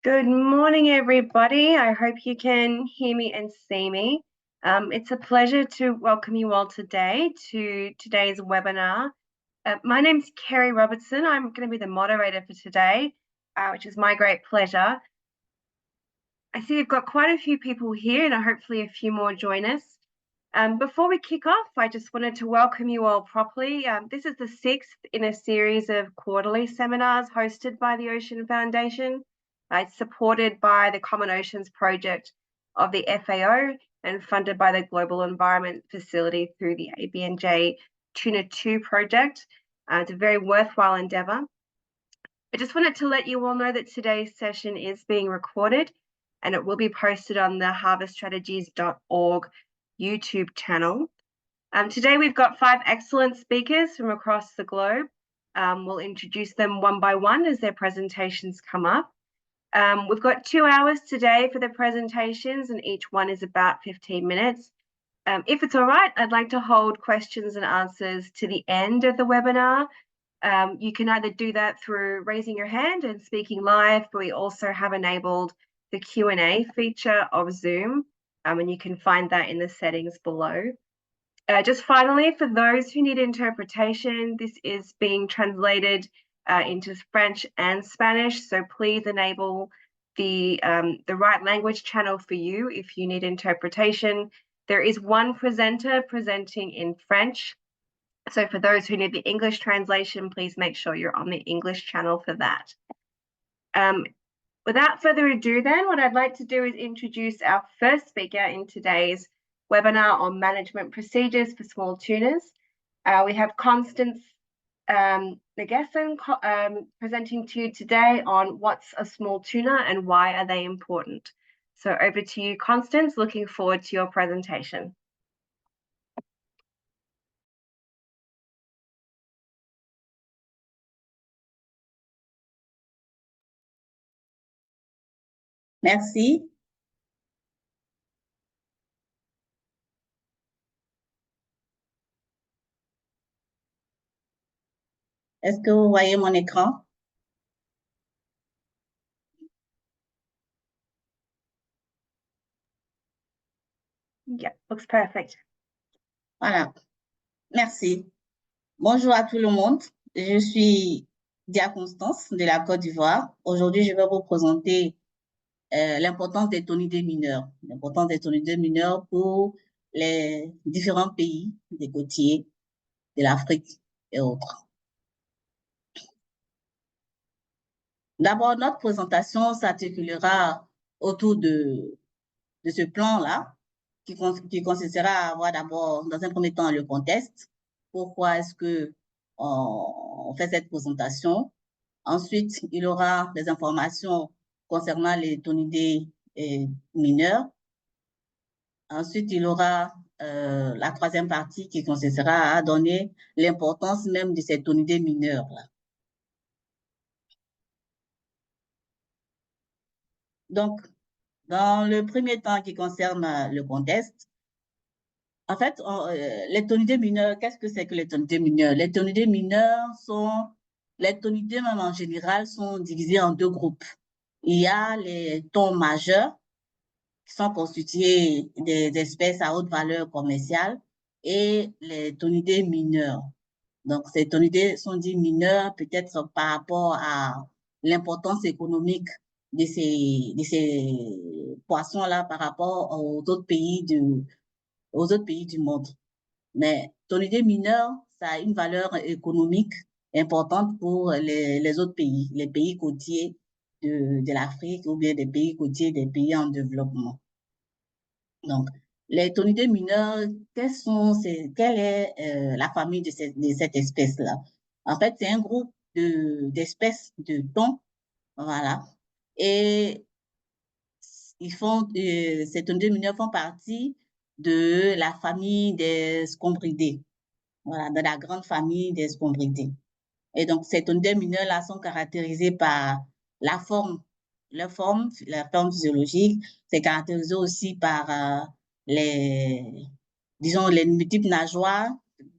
Good morning, everybody. I hope you can hear me and see me. It's a pleasure to welcome you all today to today's webinar. My name's Kerry Robertson. I'm going to be the moderator for today, which is my great pleasure. I see we've got quite a few people here and hopefully a few more join us. Before we kick off, I just wanted to welcome you all properly. This is the 6th in a series of quarterly seminars hosted by the Ocean Foundation. It's supported by the Common Oceans Project of the FAO and funded by the Global Environment Facility through the ABNJ Tuna 2 project. It's a very worthwhile endeavour. I just wanted to let you all know that today's session is being recorded and it will be posted on the harveststrategies.org YouTube channel. Today we've got 5 excellent speakers from across the globe. We'll introduce them one by one as their presentations come up. We've got 2 hours today for the presentations and each one is about 15 minutes. If it's all right, I'd like to hold questions and answers to the end of the webinar. You can either do that through raising your hand and speaking live, but we also have enabled the Q&A feature of Zoom, and you can find that in the settings below. Just finally, for those who need interpretation, this is being translated into French and Spanish, so please enable the right language channel for you if you need interpretation. There is one presenter presenting in French, so for those who need the English translation, please make sure you're on the English channel for that. Without further ado then, what I'd like to do is introduce our first speaker in today's webinar on management procedures for small tunas. We have Constance Nagesson presenting to you today on what's a small tuna and why are they important. So over to you, Constance. Looking forward to your presentation. Merci. Est-ce que vous voyez mon écran? Yeah, looks perfect. Voilà. Merci. Bonjour à tout le monde. Je suis Dia Constance de la Côte d'Ivoire. Aujourd'hui, je vais vous présenter l'importance des tonidés mineurs. L'importance des tonidés mineurs pour les différents pays des côtiers de l'Afrique et autres. D'abord, notre présentation s'articulera autour de ce plan-là, qui consistera à avoir d'abord, dans un premier temps, le contexte. Pourquoi est-ce que on fait cette présentation? Ensuite, il y aura des informations concernant les tonidés mineurs. Ensuite, il y aura la troisième partie qui consistera à donner l'importance même de ces tonidés mineurs-là. Donc, dans le premier temps qui concerne le contexte, en fait, les tonidés mineurs, qu'est-ce que c'est que les tonidés mineurs? Les tonidés mineurs les tonidés même en général sont divisés en 2 groupes. Il y a les thons majeurs, qui sont constitués des espèces à haute valeur commerciale, et les tonidés mineurs. Donc, ces tonidés sont dits mineurs peut-être par rapport à l'importance économique de ces poissons-là par rapport aux autres pays du monde. Mais tonidés mineurs, ça a une valeur économique importante pour les autres pays, les pays côtiers de l'Afrique ou bien des pays côtiers des pays en développement. Donc, les tonidés mineurs, quelle est la famille de cette espèce-là? En fait, c'est un groupe d'espèces de thons, voilà. Et ces tonidés mineurs font partie de la famille des scombridés, voilà, de la grande famille des scombridés. Et donc, ces tonidés mineurs-là sont caractérisés par la forme physiologique, c'est caractérisé aussi par les multiples nageoires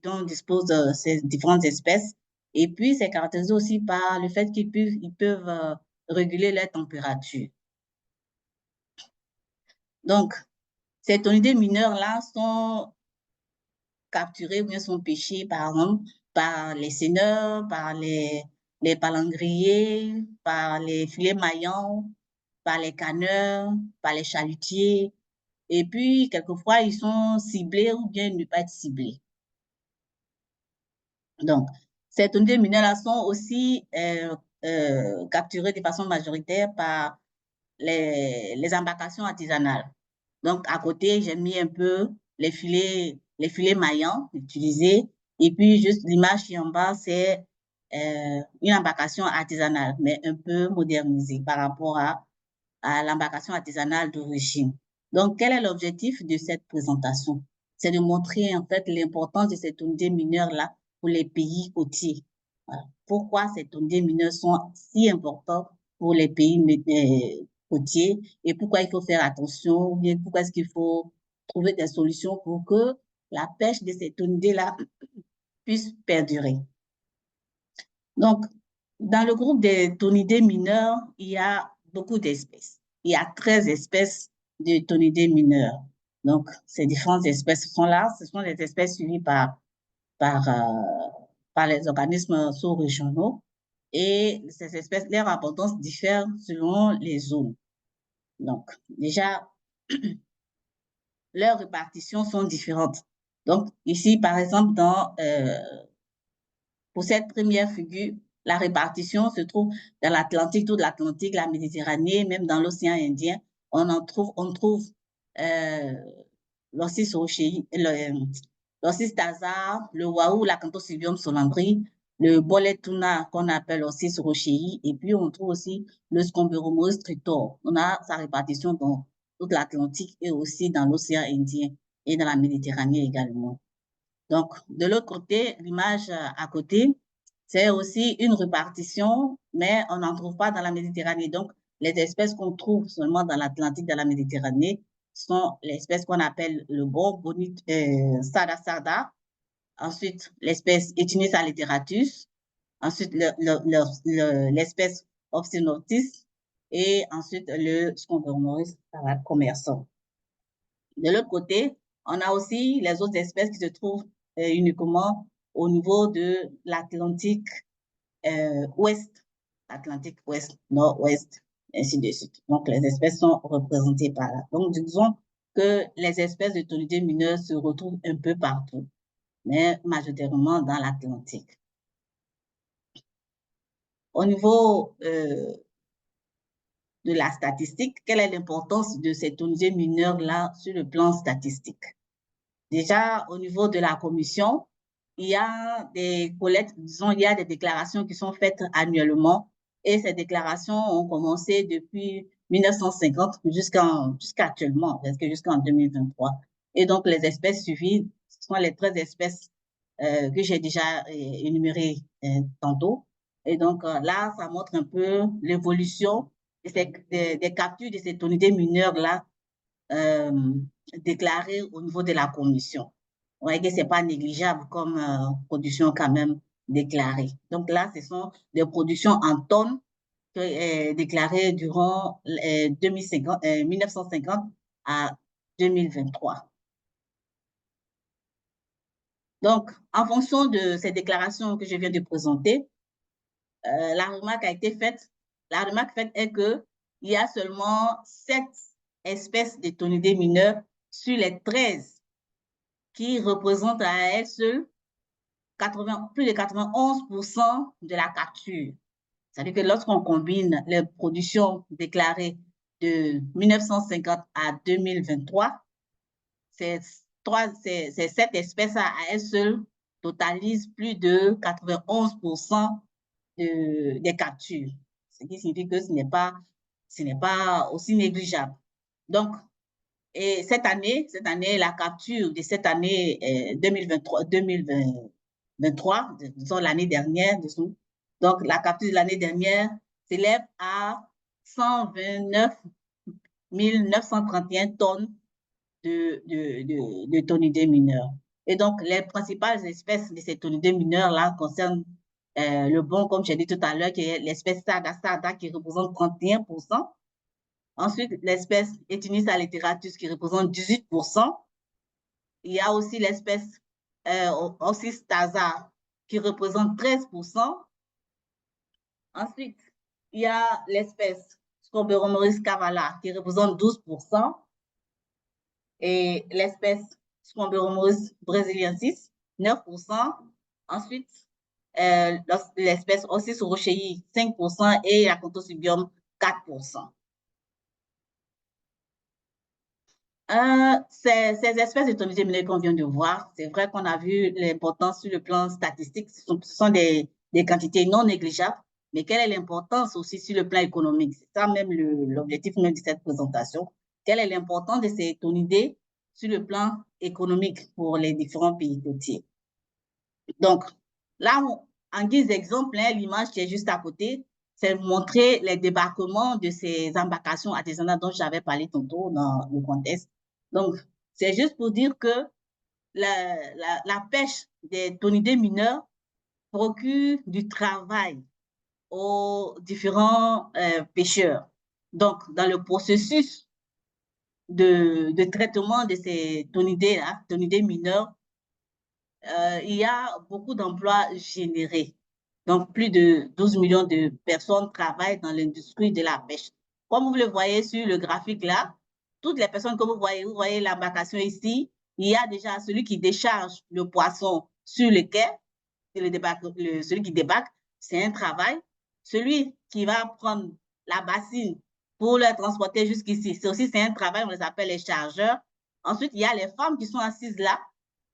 dont disposent ces différentes espèces. Et puis, c'est caractérisé aussi par le fait qu'ils peuvent réguler leur température. Donc, ces tonidés mineurs-là sont capturés ou bien sont pêchés, par exemple, par les seineurs, par les palangriers, par les filets maillants, par les canneurs, par les chalutiers. Et puis, quelquefois, ils sont ciblés ou bien ne pas être ciblés. Donc, ces tonidés mineurs-là sont aussi capturés de façon majoritaire par les embarcations artisanales. Donc, à côté, j'ai mis un peu les filets maillants utilisés. Et puis, juste l'image qui est en bas, c'est une embarcation artisanale, mais un peu modernisée par rapport à l'embarcation artisanale d'origine. Donc, quel est l'objectif de cette présentation? C'est de montrer en fait l'importance de ces unités mineures-là pour les pays côtiers. Voilà. Pourquoi ces unités mineures sont si importantes pour les pays côtiers et pourquoi il faut faire attention, ou bien pourquoi est-ce qu'il faut trouver des solutions pour que la pêche de ces unités-là puisse perdurer. Donc, dans le groupe des tonidés mineurs, il y a beaucoup d'espèces. Il y a 13 espèces de tonidés mineurs. Donc, ces différentes espèces sont là. Ce sont des espèces suivies par, par les organismes sous-régionaux. Et ces espèces, leur importance diffère selon les zones. Donc, déjà, leurs répartitions sont différentes. Donc, ici, par exemple, pour cette première figure, la répartition se trouve dans l'Atlantique, toute l'Atlantique, la Méditerranée, même dans l'océan Indien. On trouve euh, l'ossis rochei, l'ossis tazar, le waou, l'acanthosilvium solambri, le bolet tuna qu'on appelle l'ossis rochei, et puis on trouve aussi le Scombromomus tritor. On a sa répartition dans toute l'Atlantique et aussi dans l'océan Indien et dans la Méditerranée également. Donc, de l'autre côté, l'image à côté, c'est aussi une répartition, mais on n'en trouve pas dans la Méditerranée. Donc, les espèces qu'on trouve seulement dans l'Atlantique, dans la Méditerranée, sont les espèces qu'on appelle le bon bonit sada sada, ensuite l'espèce Echinus alliteratus, ensuite l'espèce Opsinotis et ensuite le Scombromoris commerçant. De l'autre côté, on a aussi les autres espèces qui se trouvent uniquement au niveau de l'Atlantique ouest, Atlantique ouest, nord-ouest, ainsi de suite. Donc, les espèces sont représentées par là. Donc, disons que les espèces de tonidés mineurs se retrouvent un peu partout, mais majoritairement dans l'Atlantique. Au niveau de la statistique, quelle est l'importance de ces tonidés mineurs-là sur le plan statistique? Déjà, au niveau de la commission, il y a des collectes, disons, il y a des déclarations qui sont faites annuellement et ces déclarations ont commencé depuis 1950 jusqu'à actuellement, presque jusqu'en 2023. Et donc, les espèces suivies, ce sont les 13 espèces que j'ai déjà énumérées tantôt. Et donc, là, ça montre un peu l'évolution des captures de ces tonidés mineurs-là euh, déclaré au niveau de la commission. On voit que ce n'est pas négligeable comme production quand même déclarée. Donc là, ce sont des productions en tonnes déclarées durant 1950 à 2023. Donc, en fonction de ces déclarations que je viens de présenter, la remarque a été faite. La remarque faite est que il y a seulement 7 espèces de tonidés mineurs sur les 13 qui représentent à elles seules plus de 91% de la capture. C'est-à-dire que lorsqu'on combine les productions déclarées de 1950 à 2023, ces sept espèces à elles seules totalisent plus de 91% des captures. Ce qui signifie que ce n'est pas aussi négligeable. Donc, et cette année, la capture de cette année 2023, disons l'année dernière, donc la capture de l'année dernière s'élève à 129 931 tonnes de tonidés mineurs. Et donc, les principales espèces de ces tonidés mineurs-là concernent le bon, comme j'ai dit tout à l'heure, qui est l'espèce Sada Sada qui représente 31%, Ensuite, l'espèce Etunis allitératus qui représente 18%. Il y a aussi l'espèce Oxystasa qui représente 13%. Ensuite, il y a l'espèce Scoberomoris cavala qui représente 12%. Et l'espèce Scoberomoris brasiliensis, 9%. Ensuite, l'espèce Ossis rochei, 5%, et la Contosubium, 4%. Ces espèces de tonalité mineure qu'on vient de voir, c'est vrai qu'on a vu l'importance sur le plan statistique, ce sont des quantités non négligeables, mais quelle est l'importance aussi sur le plan économique? C'est ça même l'objectif même de cette présentation. Quelle est l'importance de ces tonidés sur le plan économique pour les différents pays côtiers? Donc, là, en guise d'exemple, hein, l'image qui est juste à côté, c'est montrer les débarquements de ces embarcations artisanales dont j'avais parlé tantôt dans le contexte. Donc, c'est juste pour dire que la pêche des tonidés mineurs procure du travail aux différents pêcheurs. Donc, dans le processus de traitement de ces tonidés, là, tonidés mineurs, il y a beaucoup d'emplois générés. Donc, plus de 12 millions de personnes travaillent dans l'industrie de la pêche. Comme vous le voyez sur le graphique là, toutes les personnes que vous voyez l'embarcation ici, il y a déjà celui qui décharge le poisson sur le quai, celui qui débarque, c'est un travail. Celui qui va prendre la bassine pour le transporter jusqu'ici, c'est un travail, on les appelle les chargeurs. Ensuite, il y a les femmes qui sont assises là,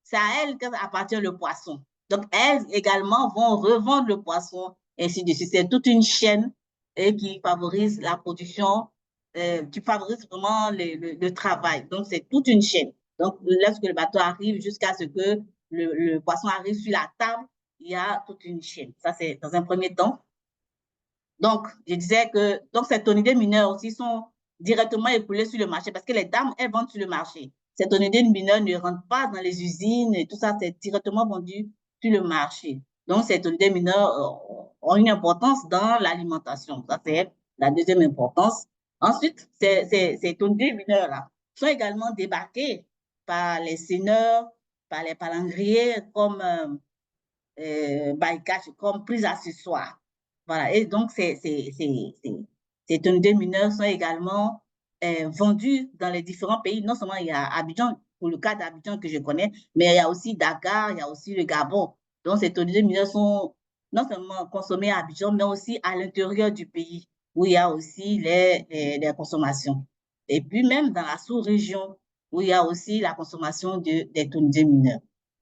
c'est à elles qu'appartient le poisson. Donc, elles également vont revendre le poisson, ainsi de suite. C'est toute une chaîne qui favorise la production, qui favorise vraiment le travail. Donc, c'est toute une chaîne. Donc, lorsque le bateau arrive jusqu'à ce que le poisson arrive sur la table, il y a toute une chaîne. Ça, c'est dans un premier temps. Donc, je disais que donc ces tonidés mineurs aussi sont directement écoulés sur le marché parce que les dames, elles vendent sur le marché. Ces tonidés mineurs ne rentrent pas dans les usines et tout ça, c'est directement vendu sur le marché. Donc, ces tonidés mineurs ont une importance dans l'alimentation. Ça, c'est la deuxième importance. Ensuite, ces tonidés mineurs-là sont également débarqués par les seineurs, par les palangriers, comme by catch comme prise accessoire. Voilà. Et donc, ces tonidés mineurs sont également vendus dans les différents pays. Non seulement il y a Abidjan, pour le cas d'Abidjan que je connais, mais il y a aussi Dakar, il y a aussi le Gabon. Donc, ces tonidés mineurs sont non seulement consommés à Abidjan, mais aussi à l'intérieur du pays, où il y a aussi les consommations. Et puis, même dans la sous-région, où il y a aussi la consommation des tonidés mineurs.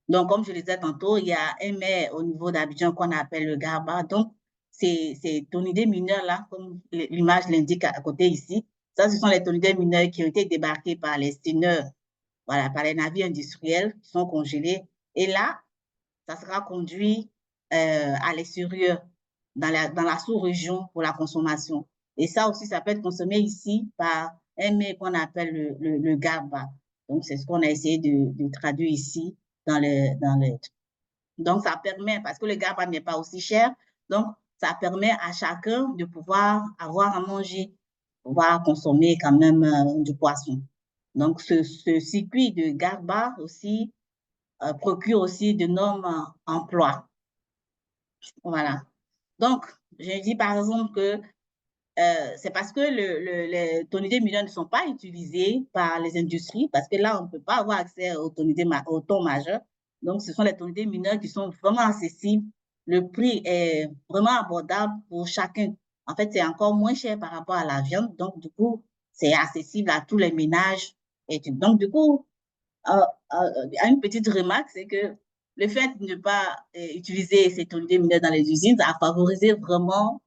Donc, comme je le disais tantôt, il y a un mets au niveau d'Abidjan qu'on appelle le garba. Donc, ces tonidés mineurs-là, comme l'image l'indique à côté ici, ça, ce sont les tonidés mineurs qui ont été débarqués par les steamers, voilà, par les navires industriels qui sont congelés. Et là, ça sera conduit à l'extérieur, dans la sous-région pour la consommation. Et ça aussi, ça peut être consommé ici par un mets qu'on appelle le garba. Donc, c'est ce qu'on a essayé de traduire ici dans le. Donc, ça permet, parce que le garba n'est pas aussi cher, donc ça permet à chacun de pouvoir avoir à manger, pouvoir consommer quand même du poisson. Donc, ce circuit de garba aussi procure aussi de nombreux emplois. Voilà. Donc, je dis par exemple que c'est parce que les tonidés mineurs ne sont pas utilisés par les industries, parce que là, on ne peut pas avoir accès au thon majeur. Donc, ce sont les tonidés mineurs qui sont vraiment accessibles. Le prix est vraiment abordable pour chacun. En fait, c'est encore moins cher par rapport à la viande. Donc, du coup, c'est accessible à tous les ménages. Et donc, du coup, une petite remarque, c'est que le fait de ne pas utiliser ces tonidés mineurs dans les usines a favorisé vraiment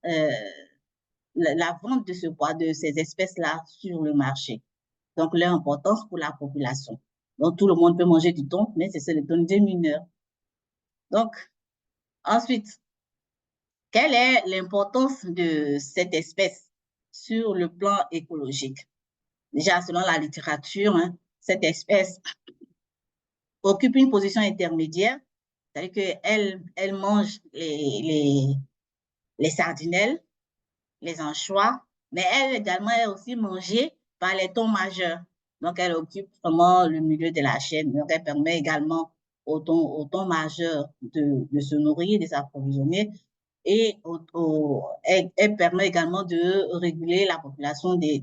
la vente de de ces espèces-là sur le marché. Donc, leur importance pour la population. Donc, tout le monde peut manger du thon, mais c'est le thon des mineurs. Donc, ensuite, quelle est l'importance de cette espèce sur le plan écologique? Déjà, selon la littérature, hein, cette espèce occupe une position intermédiaire, c'est-à-dire qu'elle mange les sardinelles, les anchois, mais elle également est aussi mangée par les thons majeurs. Donc, elle occupe vraiment le milieu de la chaîne. Donc, elle permet également aux thons majeurs de se nourrir, de s'approvisionner. Et elle permet également de réguler la population des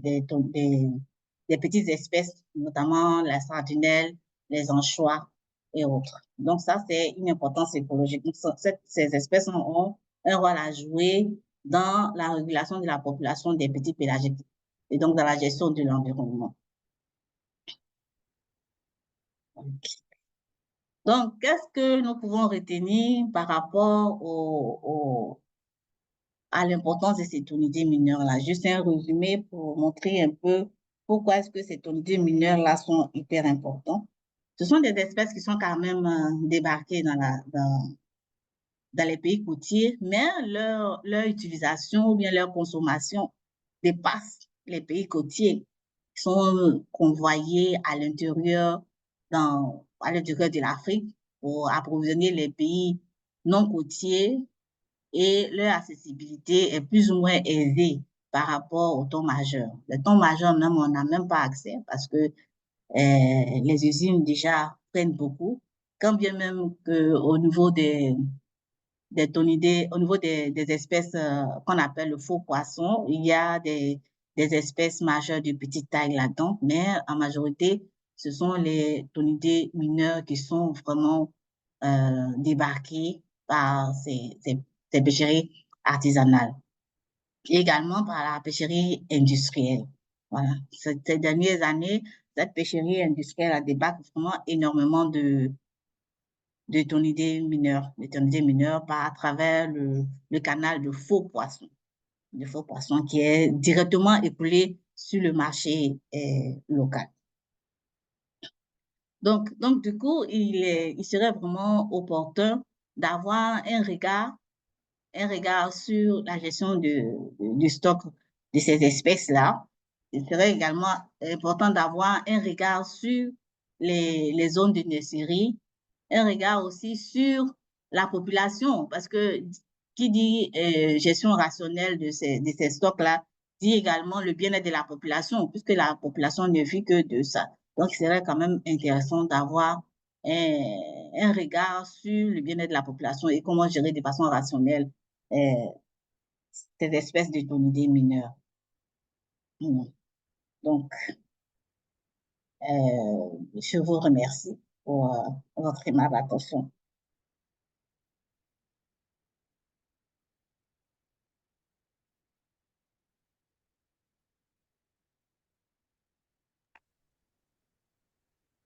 petites espèces, notamment la sardinelle, les anchois et autres. Donc, ça, c'est une importance écologique. Donc, ces espèces ont un rôle à jouer dans la régulation de la population des petits pélagiques et donc dans la gestion de l'environnement. Donc, qu'est-ce que nous pouvons retenir par rapport à l'importance de ces tonités mineures-là? Juste un résumé pour montrer un peu pourquoi est-ce que ces tonités mineures-là sont hyper importantes. Ce sont des espèces qui sont quand même débarquées dans les pays côtiers, mais leur utilisation ou bien leur consommation dépasse les pays côtiers. Ils sont convoyés à l'intérieur de l'Afrique pour approvisionner les pays non côtiers et leur accessibilité est plus ou moins aisée par rapport au thon majeur. Le thon majeur, même, on n'a même pas accès parce que les usines déjà prennent beaucoup, quand bien même qu'au niveau des tonidés, au niveau des espèces qu'on appelle le faux poisson, il y a des espèces majeures de petite taille là-dedans, mais en majorité, ce sont les tonidés mineurs qui sont vraiment débarqués par ces pêcheries artisanales. Et également par la pêcherie industrielle. Voilà. Ces dernières années, cette pêcherie industrielle a débarqué vraiment énormément de tonidés mineurs à travers le canal de faux poissons qui est directement écoulé sur le marché local. Donc, du coup, il serait vraiment opportun d'avoir un regard sur la gestion du stock de ces espèces-là. Il serait également important d'avoir un regard sur les zones de nurserie, un regard aussi sur la population, parce que qui dit gestion rationnelle de ces stocks-là, dit également le bien-être de la population, puisque la population ne vit que de ça. Donc, il serait quand même intéressant d'avoir un regard sur le bien-être de la population et comment gérer de façon rationnelle euh, ces espèces de tonidés mineurs. Donc, je vous remercie pour votre aimable attention.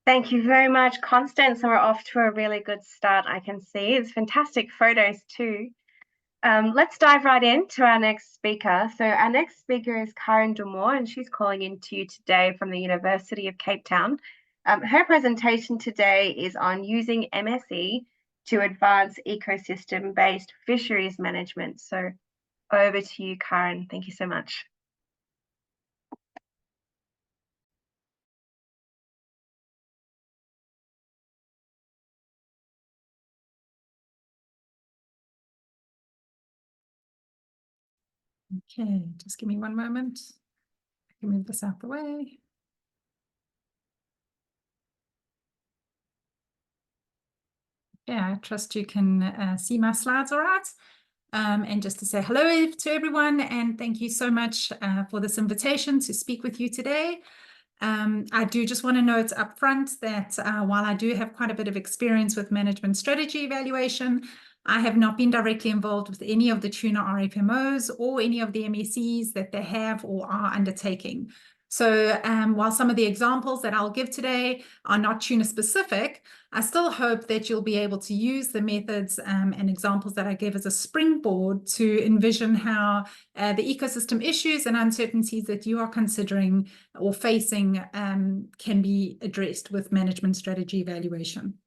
Thank you very much, Constance. And we're off to a really good start, I can see. It's fantastic photos too. Let's dive right into our next speaker. So our next speaker is Karen Dumore, and she's calling in to you today from the University of Cape Town. Her presentation today is on using MSE to advance ecosystem-based fisheries management. So over to you, Karen. Thank you so much. Okay, just give me one moment. I can move this out the way. Yeah, I trust you can see my slides all right. And just to say hello to everyone, and thank you so much for this invitation to speak with you today. I do just want to note up front that while I do have quite a bit of experience with management strategy evaluation, I have not been directly involved with any of the tuna RFMOs or any of the MECs that they have or are undertaking. So while some of the examples that I'll give today are not tuna specific, I still hope that you'll be able to use the methods and examples that I give as a springboard to envision how the ecosystem issues and uncertainties that you are considering or facing can be addressed with management strategy evaluation.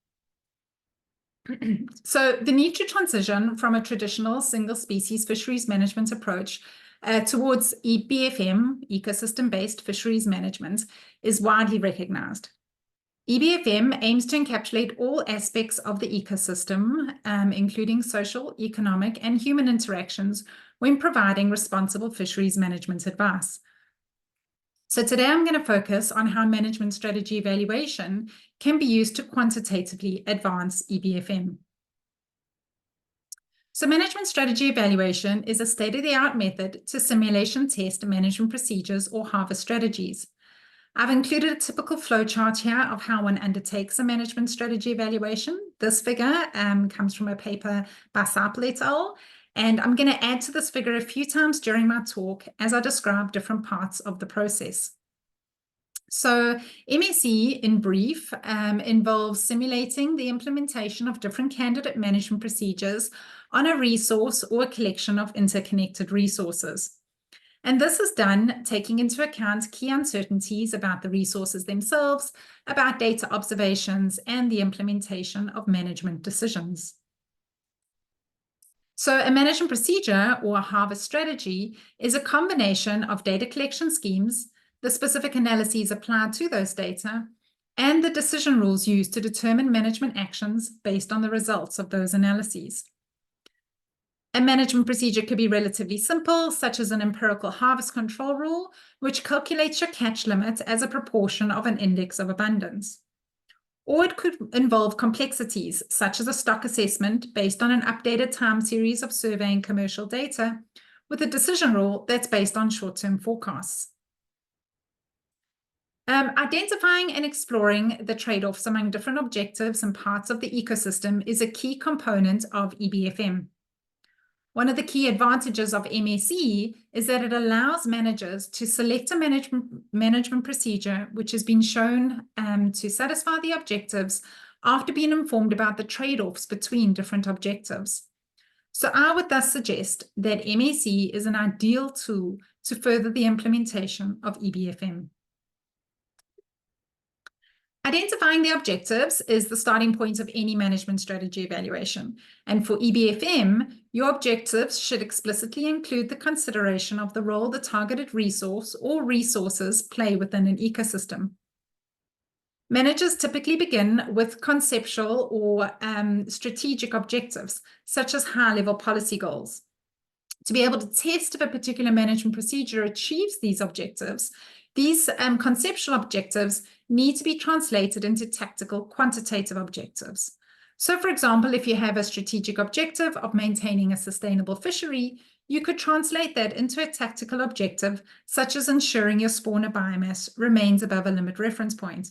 So the need to transition from a traditional single species fisheries management approach towards EBFM, ecosystem-based fisheries management, is widely recognized. EBFM aims to encapsulate all aspects of the ecosystem, including social, economic, and human interactions when providing responsible fisheries management advice. So today I'm going to focus on how management strategy evaluation can be used to quantitatively advance EBFM. So management strategy evaluation is a state-of-the-art method to simulation test management procedures or harvest strategies. I've included a typical flowchart here of how one undertakes a management strategy evaluation. This figure comes from a paper by Seipel et al. And I'm going to add to this figure a few times during my talk as I describe different parts of the process. So MSE, in brief, involves simulating the implementation of different candidate management procedures on a resource or a collection of interconnected resources. And this is done taking into account key uncertainties about the resources themselves, about data observations, and the implementation of management decisions. So a management procedure or a harvest strategy is a combination of data collection schemes, the specific analyses applied to those data, and the decision rules used to determine management actions based on the results of those analyses. A management procedure could be relatively simple, such as an empirical harvest control rule, which calculates your catch limit as a proportion of an index of abundance. Or it could involve complexities, such as a stock assessment based on an updated time series of surveying commercial data, with a decision rule that's based on short-term forecasts. Identifying and exploring the trade-offs among different objectives and parts of the ecosystem is a key component of EBFM. One of the key advantages of MSE is that it allows managers to select a management procedure which has been shown to satisfy the objectives after being informed about the trade-offs between different objectives. So I would thus suggest that MSE is an ideal tool to further the implementation of EBFM. Identifying the objectives is the starting point of any management strategy evaluation. And for EBFM, your objectives should explicitly include the consideration of the role the targeted resource or resources play within an ecosystem. Managers typically begin with conceptual or strategic objectives, such as high-level policy goals. To be able to test if a particular management procedure achieves these objectives, these conceptual objectives need to be translated into tactical quantitative objectives. So, for example, if you have a strategic objective of maintaining a sustainable fishery, you could translate that into a tactical objective, such as ensuring your spawner biomass remains above a limit reference point.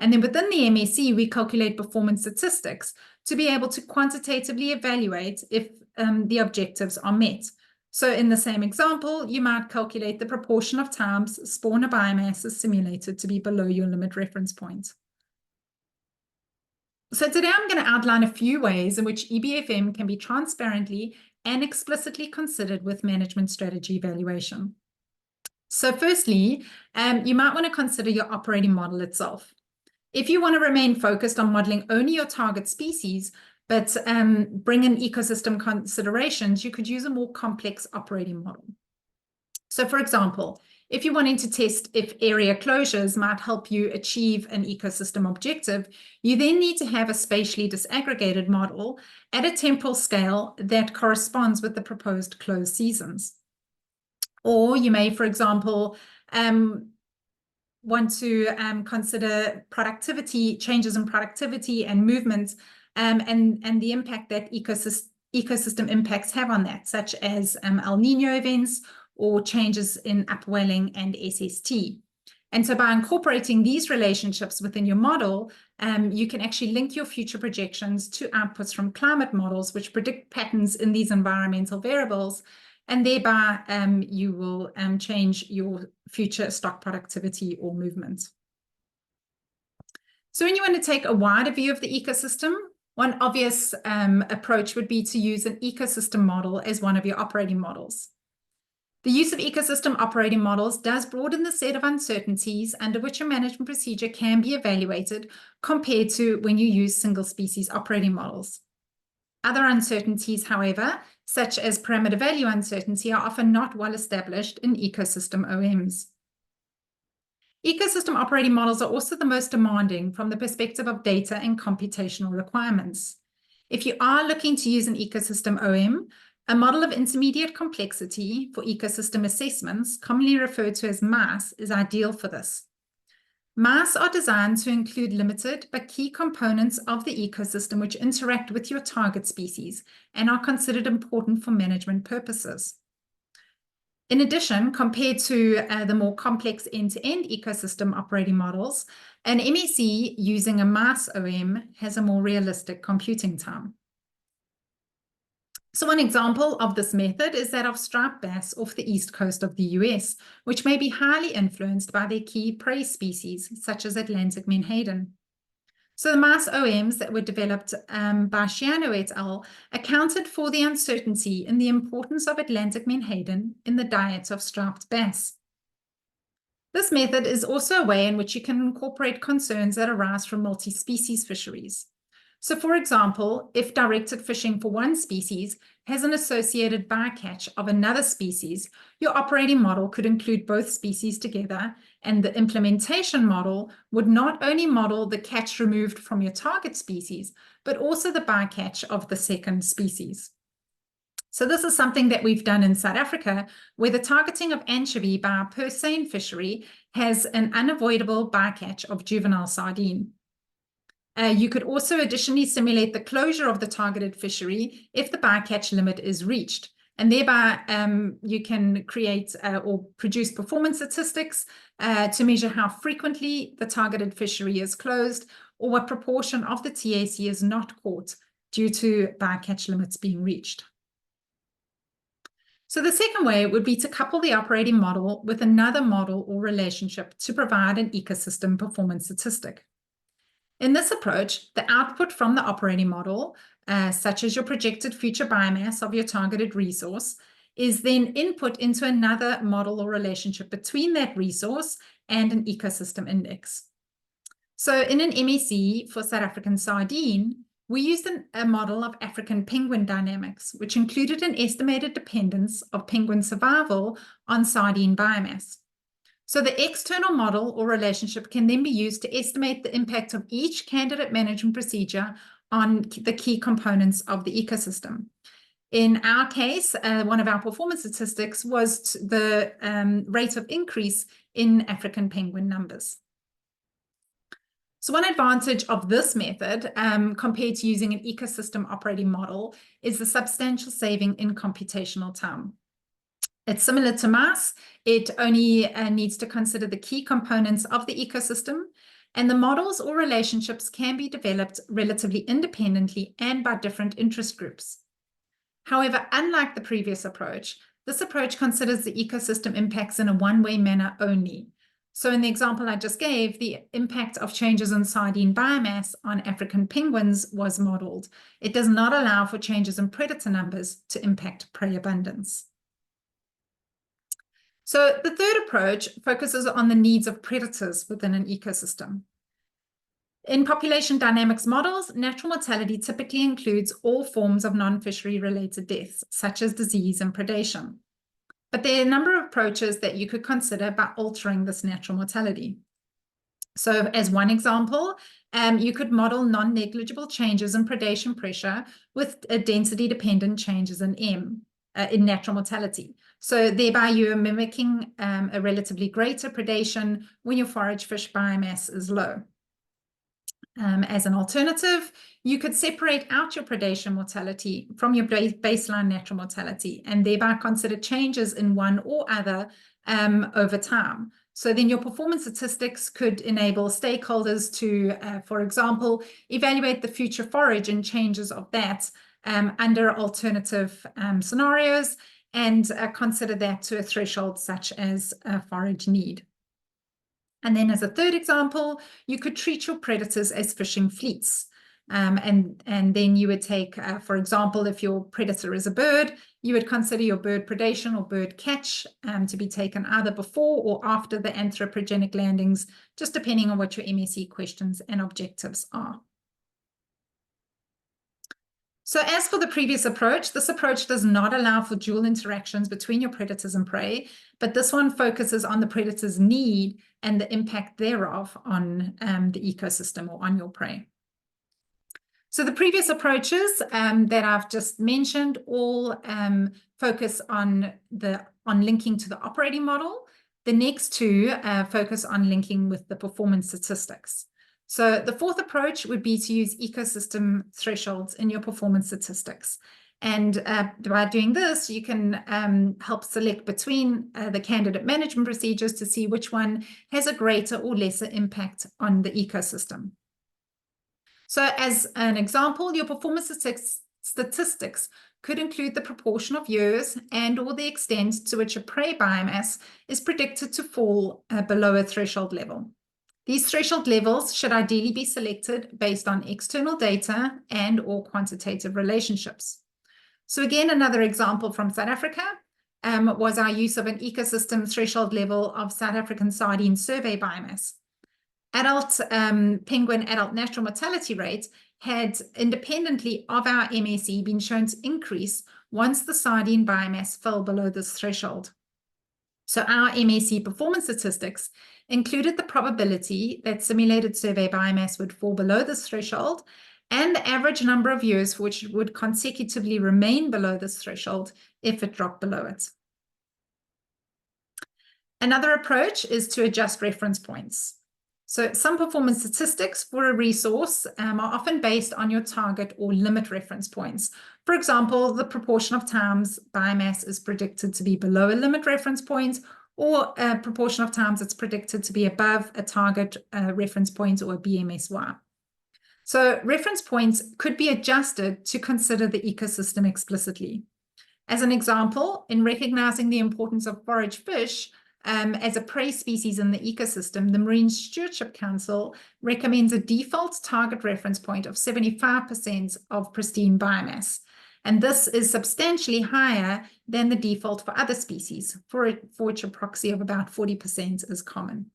And then within the MSE, we calculate performance statistics to be able to quantitatively evaluate if the objectives are met. So in the same example, you might calculate the proportion of times spawner biomass is simulated to be below your limit reference point. So today I'm going to outline a few ways in which EBFM can be transparently and explicitly considered with management strategy evaluation. So firstly, you might want to consider your operating model itself. If you want to remain focused on modeling only your target species, but bring in ecosystem considerations, you could use a more complex operating model. So for example, if you're wanting to test if area closures might help you achieve an ecosystem objective, you then need to have a spatially disaggregated model at a temporal scale that corresponds with the proposed closed seasons. Or you may, for example, want to consider productivity, changes in productivity and movement, and the impact that ecosystem impacts have on that, such as El Nino events or changes in upwelling and SST. And so by incorporating these relationships within your model, you can actually link your future projections to outputs from climate models, which predict patterns in these environmental variables, and thereby you will change your future stock productivity or movement. So when you want to take a wider view of the ecosystem, one obvious approach would be to use an ecosystem model as one of your operating models. The use of ecosystem operating models does broaden the set of uncertainties under which a management procedure can be evaluated compared to when you use single species operating models. Other uncertainties, however, such as parameter value uncertainty, are often not well established in ecosystem OMs. Ecosystem operating models are also the most demanding from the perspective of data and computational requirements. If you are looking to use an ecosystem OM, a model of intermediate complexity for ecosystem assessments, commonly referred to as MAS, is ideal for this. MAS are designed to include limited but key components of the ecosystem which interact with your target species and are considered important for management purposes. In addition, compared to the more complex end-to-end ecosystem operating models, an MEC using a MAS OM has a more realistic computing time. So one example of this method is that of striped bass off the east coast of the US, which may be highly influenced by their key prey species, such as Atlantic menhaden. So the MAS OMs that were developed by Shiano et al. Accounted for the uncertainty in the importance of Atlantic menhaden in the diet of striped bass. This method is also a way in which you can incorporate concerns that arise from multi-species fisheries. So for example, if directed fishing for one species has an associated bycatch of another species, your operating model could include both species together, and the implementation model would not only model the catch removed from your target species, but also the bycatch of the second species. So this is something that we've done in South Africa, where the targeting of anchovy by our purse seine fishery has an unavoidable bycatch of juvenile sardine. You could also additionally simulate the closure of the targeted fishery if the bycatch limit is reached. And thereby, you can create or produce performance statistics to measure how frequently the targeted fishery is closed or what proportion of the TAC is not caught due to bycatch limits being reached. So the second way would be to couple the operating model with another model or relationship to provide an ecosystem performance statistic. In this approach, the output from the operating model, such as your projected future biomass of your targeted resource, is then input into another model or relationship between that resource and an ecosystem index. So in an MEC for South African sardine, we used a model of African penguin dynamics, which included an estimated dependence of penguin survival on sardine biomass. So the external model or relationship can then be used to estimate the impact of each candidate management procedure on the key components of the ecosystem. In our case, one of our performance statistics was the rate of increase in African penguin numbers. So one advantage of this method compared to using an ecosystem operating model is the substantial saving in computational time. It's similar to MAS. It only needs to consider the key components of the ecosystem, and the models or relationships can be developed relatively independently and by different interest groups. However, unlike the previous approach, this approach considers the ecosystem impacts in a one-way manner only. So in the example I just gave, the impact of changes in sardine biomass on African penguins was modeled. It does not allow for changes in predator numbers to impact prey abundance. So the third approach focuses on the needs of predators within an ecosystem. In population dynamics models, natural mortality typically includes all forms of non-fishery related deaths, such as disease and predation. But there are a number of approaches that you could consider by altering this natural mortality. So as one example, you could model non-negligible changes in predation pressure with density-dependent changes in natural mortality. So thereby you are mimicking a relatively greater predation when your forage fish biomass is low. As an alternative, you could separate out your predation mortality from your baseline natural mortality and thereby consider changes in one or other over time. So then your performance statistics could enable stakeholders to, for example, evaluate the future forage and changes of that under alternative scenarios and consider that to a threshold such as forage need. And then as a third example, you could treat your predators as fishing fleets. And then you would take, for example, if your predator is a bird, you would consider your bird predation or bird catch to be taken either before or after the anthropogenic landings, just depending on what your MEC questions and objectives are. So as for the previous approach, this approach does not allow for dual interactions between your predators and prey, but this one focuses on the predator's need and the impact thereof on the ecosystem or on your prey. So the previous approaches that I've just mentioned all focus on linking to the operating model. The next two focus on linking with the performance statistics. So the fourth approach would be to use ecosystem thresholds in your performance statistics. And by doing this, you can help select between the candidate management procedures to see which one has a greater or lesser impact on the ecosystem. So as an example, your performance statistics could include the proportion of years and or the extent to which a prey biomass is predicted to fall below a threshold level. These threshold levels should ideally be selected based on external data and or quantitative relationships. So again, another example from South Africa was our use of an ecosystem threshold level of South African sardine survey biomass. Adult penguin adult natural mortality rate had independently of our MSE been shown to increase once the sardine biomass fell below this threshold. So our MSE performance statistics included the probability that simulated survey biomass would fall below this threshold and the average number of years for which it would consecutively remain below this threshold if it dropped below it. Another approach is to adjust reference points. So some performance statistics for a resource are often based on your target or limit reference points. For example, the proportion of times biomass is predicted to be below a limit reference point, or a proportion of times it's predicted to be above a target reference point or a BMSY. So reference points could be adjusted to consider the ecosystem explicitly. As an example, in recognizing the importance of forage fish, as a prey species in the ecosystem, the Marine Stewardship Council recommends a default target reference point of 75% of pristine biomass. And this is substantially higher than the default for other species, for which a proxy of about 40% is common.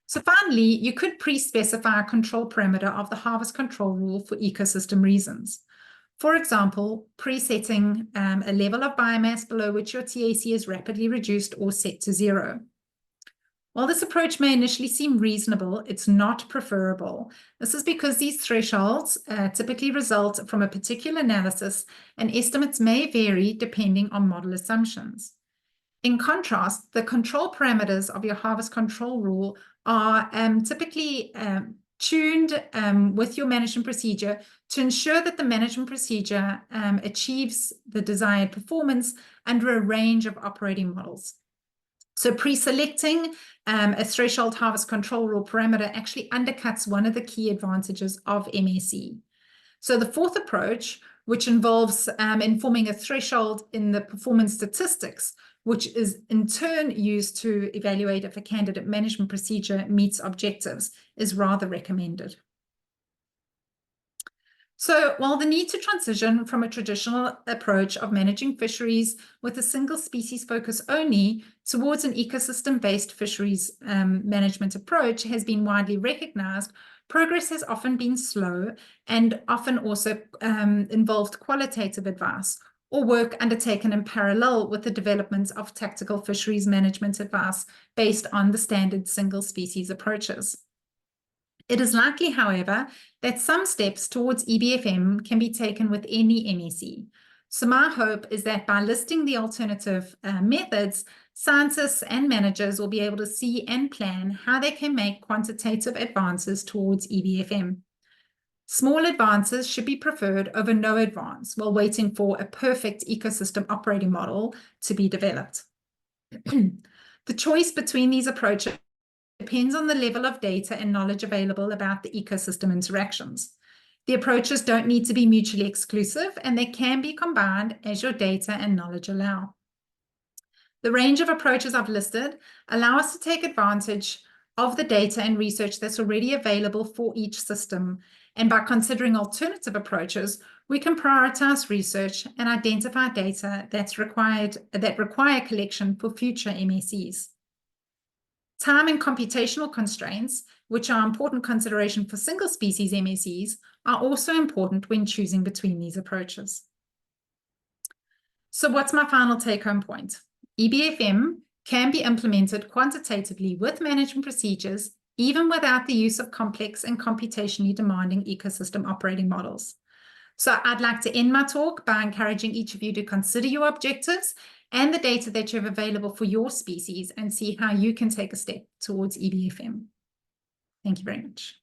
So finally, you could pre-specify a control parameter of the harvest control rule for ecosystem reasons. For example, presetting a level of biomass below which your TAC is rapidly reduced or set to 0. While this approach may initially seem reasonable, it's not preferable. This is because these thresholds typically result from a particular analysis, and estimates may vary depending on model assumptions. In contrast, the control parameters of your harvest control rule are typically tuned with your management procedure to ensure that the management procedure achieves the desired performance under a range of operating models. So pre-selecting a threshold harvest control rule parameter actually undercuts one of the key advantages of MSE. So the fourth approach, which involves informing a threshold in the performance statistics, which is in turn used to evaluate if a candidate management procedure meets objectives, is rather recommended. So while the need to transition from a traditional approach of managing fisheries with a single species focus only towards an ecosystem-based fisheries management approach has been widely recognized, progress has often been slow and often also involved qualitative advice or work undertaken in parallel with the development of tactical fisheries management advice based on the standard single species approaches. It is likely, however, that some steps towards EBFM can be taken with any MSE. So my hope is that by listing the alternative methods, scientists and managers will be able to see and plan how they can make quantitative advances towards EBFM. Small advances should be preferred over no advance while waiting for a perfect ecosystem operating model to be developed. The choice between these approaches depends on the level of data and knowledge available about the ecosystem interactions. The approaches don't need to be mutually exclusive, and they can be combined as your data and knowledge allow. The range of approaches I've listed allow us to take advantage of the data and research that's already available for each system. And by considering alternative approaches, we can prioritize research and identify data that require collection for future MSEs. Time and computational constraints, which are important consideration for single species MSEs, are also important when choosing between these approaches. So what's my final take-home point? EBFM can be implemented quantitatively with management procedures, even without the use of complex and computationally demanding ecosystem operating models. So I'd like to end my talk by encouraging each of you to consider your objectives and the data that you have available for your species and see how you can take a step towards EBFM. Thank you very much.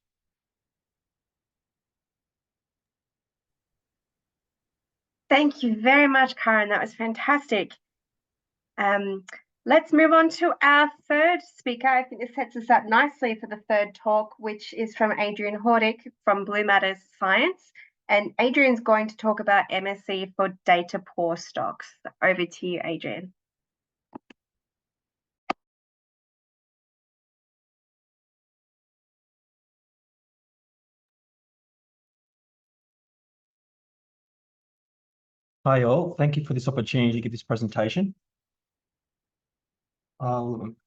Thank you very much, Karen. That was fantastic. Let's move on to our third speaker. I think this sets us up nicely for the third talk, which is from Adrian Hordick from Blue Matters Science. And Adrian's going to talk about MSC for data poor stocks. Over to you, Adrian. Hi all, thank you for this opportunity to give this presentation.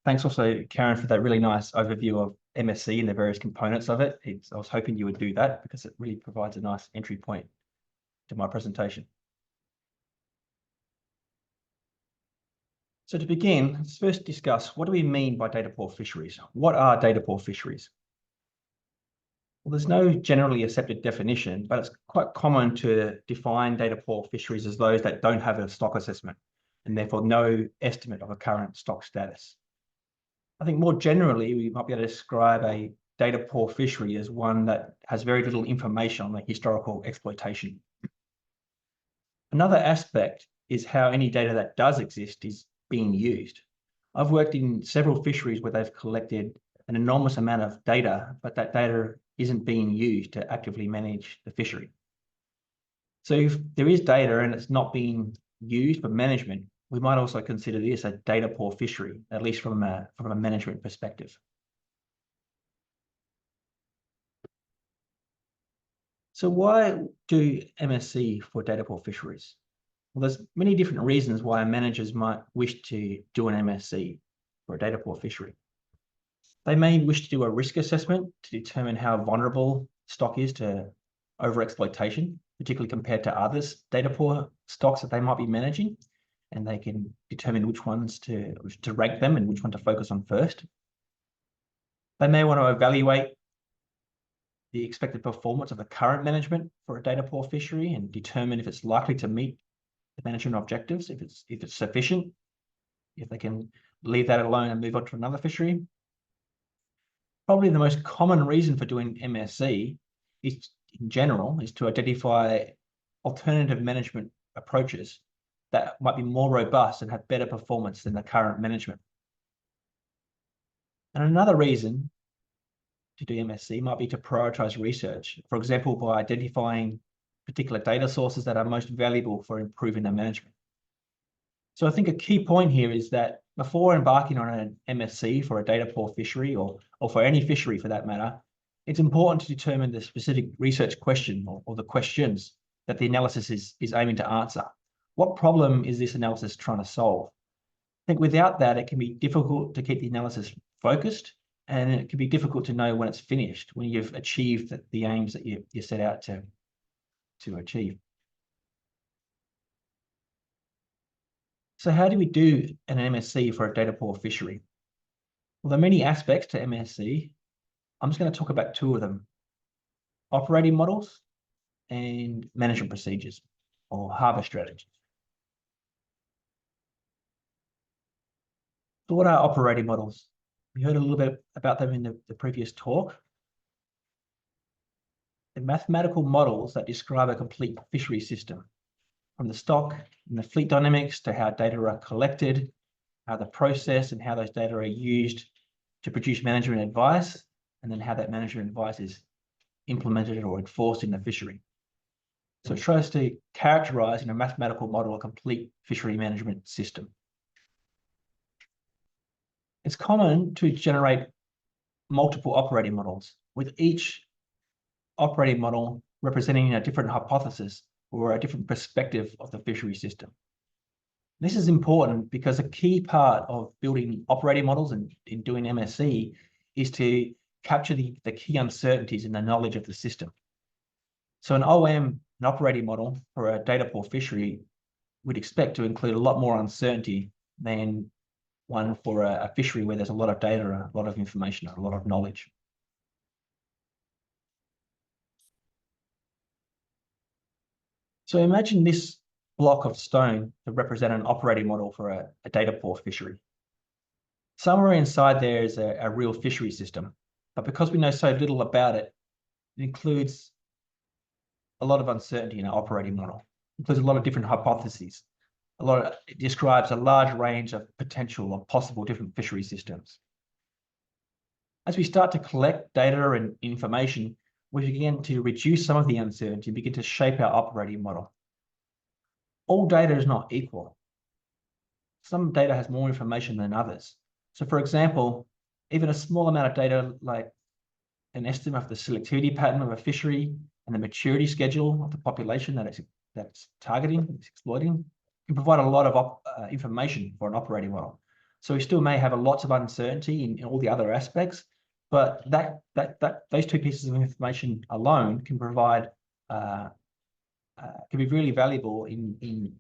Thanks also, Karen, for that really nice overview of MSC and the various components of it. I was hoping you would do that because it really provides a nice entry point to my presentation. So to begin, let's first discuss what do we mean by data poor fisheries? What are data poor fisheries? Well, there's no generally accepted definition, but it's quite common to define data poor fisheries as those that don't have a stock assessment and therefore no estimate of a current stock status. I think more generally, we might be able to describe a data poor fishery as one that has very little information on the historical exploitation. Another aspect is how any data that does exist is being used. I've worked in several fisheries where they've collected an enormous amount of data, but that data isn't being used to actively manage the fishery. So if there is data and it's not being used for management, we might also consider this a data poor fishery, at least from a management perspective. So why do MSC for data poor fisheries? Well, there's many different reasons why managers might wish to do an MSC for a data poor fishery. They may wish to do a risk assessment to determine how vulnerable stock is to overexploitation, particularly compared to others data poor stocks that they might be managing, and they can determine which ones to rank them and which one to focus on first. They may want to evaluate the expected performance of the current management for a data poor fishery and determine if it's likely to meet the management objectives, if it's sufficient, if they can leave that alone and move on to another fishery. Probably the most common reason for doing MSC is, in general, is to identify alternative management approaches that might be more robust and have better performance than the current management. And another reason to do MSC might be to prioritize research, for example, by identifying particular data sources that are most valuable for improving the management. So I think a key point here is that before embarking on an MSC for a data poor fishery or for any fishery for that matter, it's important to determine the specific research question or the questions that the analysis is aiming to answer. What problem is this analysis trying to solve? I think without that, it can be difficult to keep the analysis focused, and it can be difficult to know when it's finished, when you've achieved the aims that you set out to achieve. So how do we do an MSC for a data poor fishery? Well, there are many aspects to MSC. I'm just going to talk about two of them: operating models and management procedures or harvest strategies. So what are operating models? We heard a little bit about them in the previous talk. They're mathematical models that describe a complete fishery system, from the stock and the fleet dynamics to how data are collected, how they're processed, and how those data are used to produce management advice, and then how that management advice is implemented or enforced in the fishery. So it tries to characterize in a mathematical model a complete fishery management system. It's common to generate multiple operating models, with each operating model representing a different hypothesis or a different perspective of the fishery system. This is important because a key part of building operating models and in doing MSC is to capture the key uncertainties in the knowledge of the system. So an OM, an operating model for a data poor fishery, would expect to include a lot more uncertainty than one for a fishery where there's a lot of data, a lot of information, a lot of knowledge. So imagine this block of stone to represent an operating model for a data poor fishery. Somewhere inside there is a real fishery system, but because we know so little about it, it includes a lot of uncertainty in our operating model. It includes a lot of different hypotheses. It describes a large range of potential or possible different fishery systems. As we start to collect data and information, we begin to reduce some of the uncertainty, begin to shape our operating model. All data is not equal. Some data has more information than others. So for example, even a small amount of data like an estimate of the selectivity pattern of a fishery and the maturity schedule of the population that it's targeting, it's exploiting, can provide a lot of information for an operating model. So we still may have lots of uncertainty in all the other aspects, but those two pieces of information alone can provide can be really valuable in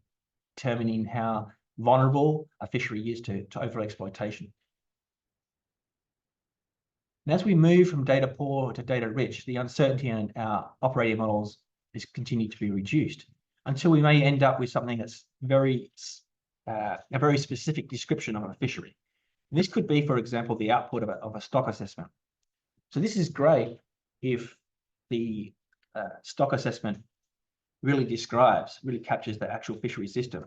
determining how vulnerable a fishery is to overexploitation. And as we move from data poor to data rich, the uncertainty in our operating models is continued to be reduced until we may end up with something that's a very specific description of a fishery. And this could be, for example, the output of a stock assessment. So this is great if the stock assessment really captures the actual fishery system.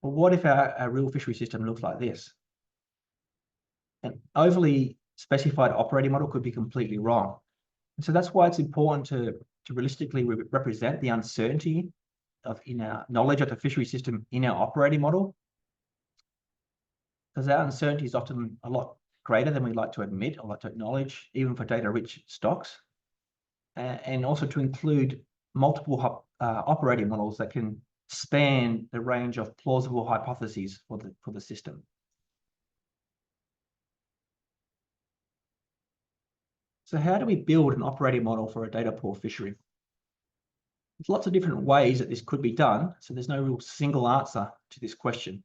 But what if our real fishery system looks like this? An overly specified operating model could be completely wrong. And so that's why it's important to realistically represent the uncertainty in our knowledge of the fishery system in our operating model, because our uncertainty is often a lot greater than we like to admit or like to acknowledge, even for data-rich stocks, and also to include multiple operating models that can span the range of plausible hypotheses for the system. So how do we build an operating model for a data poor fishery? There's lots of different ways that this could be done, so there's no real single answer to this question.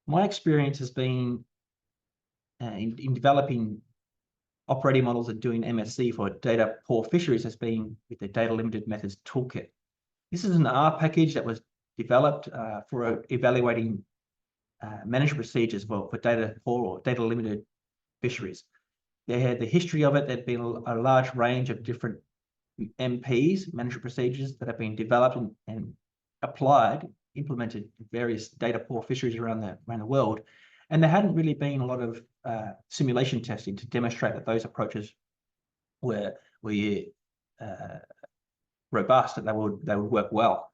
My experience has been in developing operating models and doing MSC for data poor fisheries has been with the Data Limited Methods Toolkit. This is an R package that was developed for evaluating management procedures for data poor or data limited fisheries. They had the history of it. There'd been a large range of different MPs, management procedures, that have been developed and implemented various data poor fisheries around the world. And there hadn't really been a lot of simulation testing to demonstrate that those approaches were robust, and they would work well,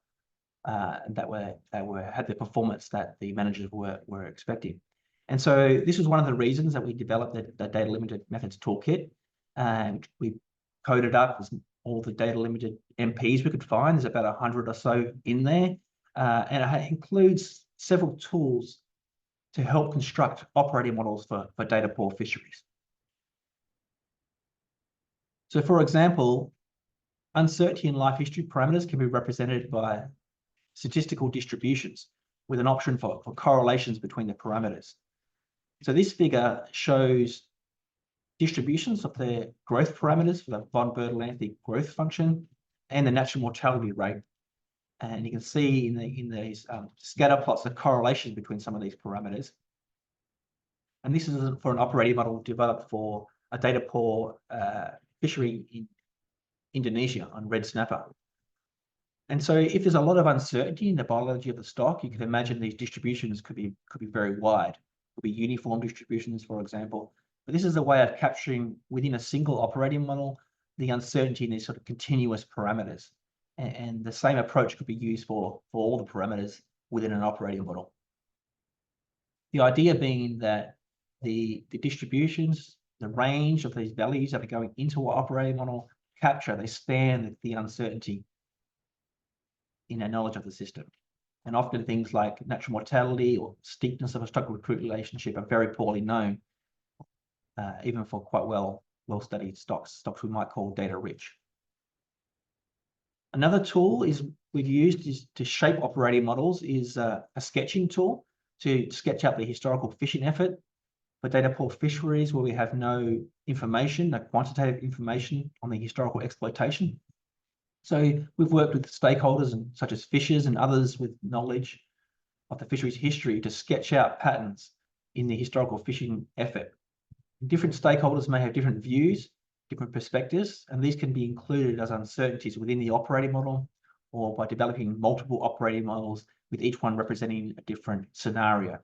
and had the performance that the managers were expecting. And so this was one of the reasons that we developed the Data Limited Methods Toolkit, and we coded up all the data limited MPs we could find. There's about 100 or so in there, and it includes several tools to help construct operating models for data poor fisheries. So for example, uncertainty in life history parameters can be represented by statistical distributions with an option for correlations between the parameters. So this figure shows distributions of the growth parameters for the von Bertalanffy growth function and the natural mortality rate. And you can see in these scatter plots the correlation between some of these parameters. And this is for an operating model developed for a data poor fishery in Indonesia on red snapper. And so if there's a lot of uncertainty in the biology of the stock, you can imagine these distributions could be very wide. Could be uniform distributions, for example. But this is a way of capturing within a single operating model the uncertainty in these sort of continuous parameters. And the same approach could be used for all the parameters within an operating model. The idea being that the distributions, the range of these values that are going into our operating model they span the uncertainty in our knowledge of the system. And often things like natural mortality or steepness of a stock recruit relationship are very poorly known, even for quite well well-studied stocks we might call data rich. Another tool we've used is to shape operating models is a sketching tool to sketch out the historical fishing effort for data poor fisheries where we have no information, no quantitative information on the historical exploitation. So we've worked with stakeholders such as fishers and others with knowledge of the fisheries history to sketch out patterns in the historical fishing effort. Different stakeholders may have different views, different perspectives, and these can be included as uncertainties within the operating model or by developing multiple operating models with each one representing a different scenario.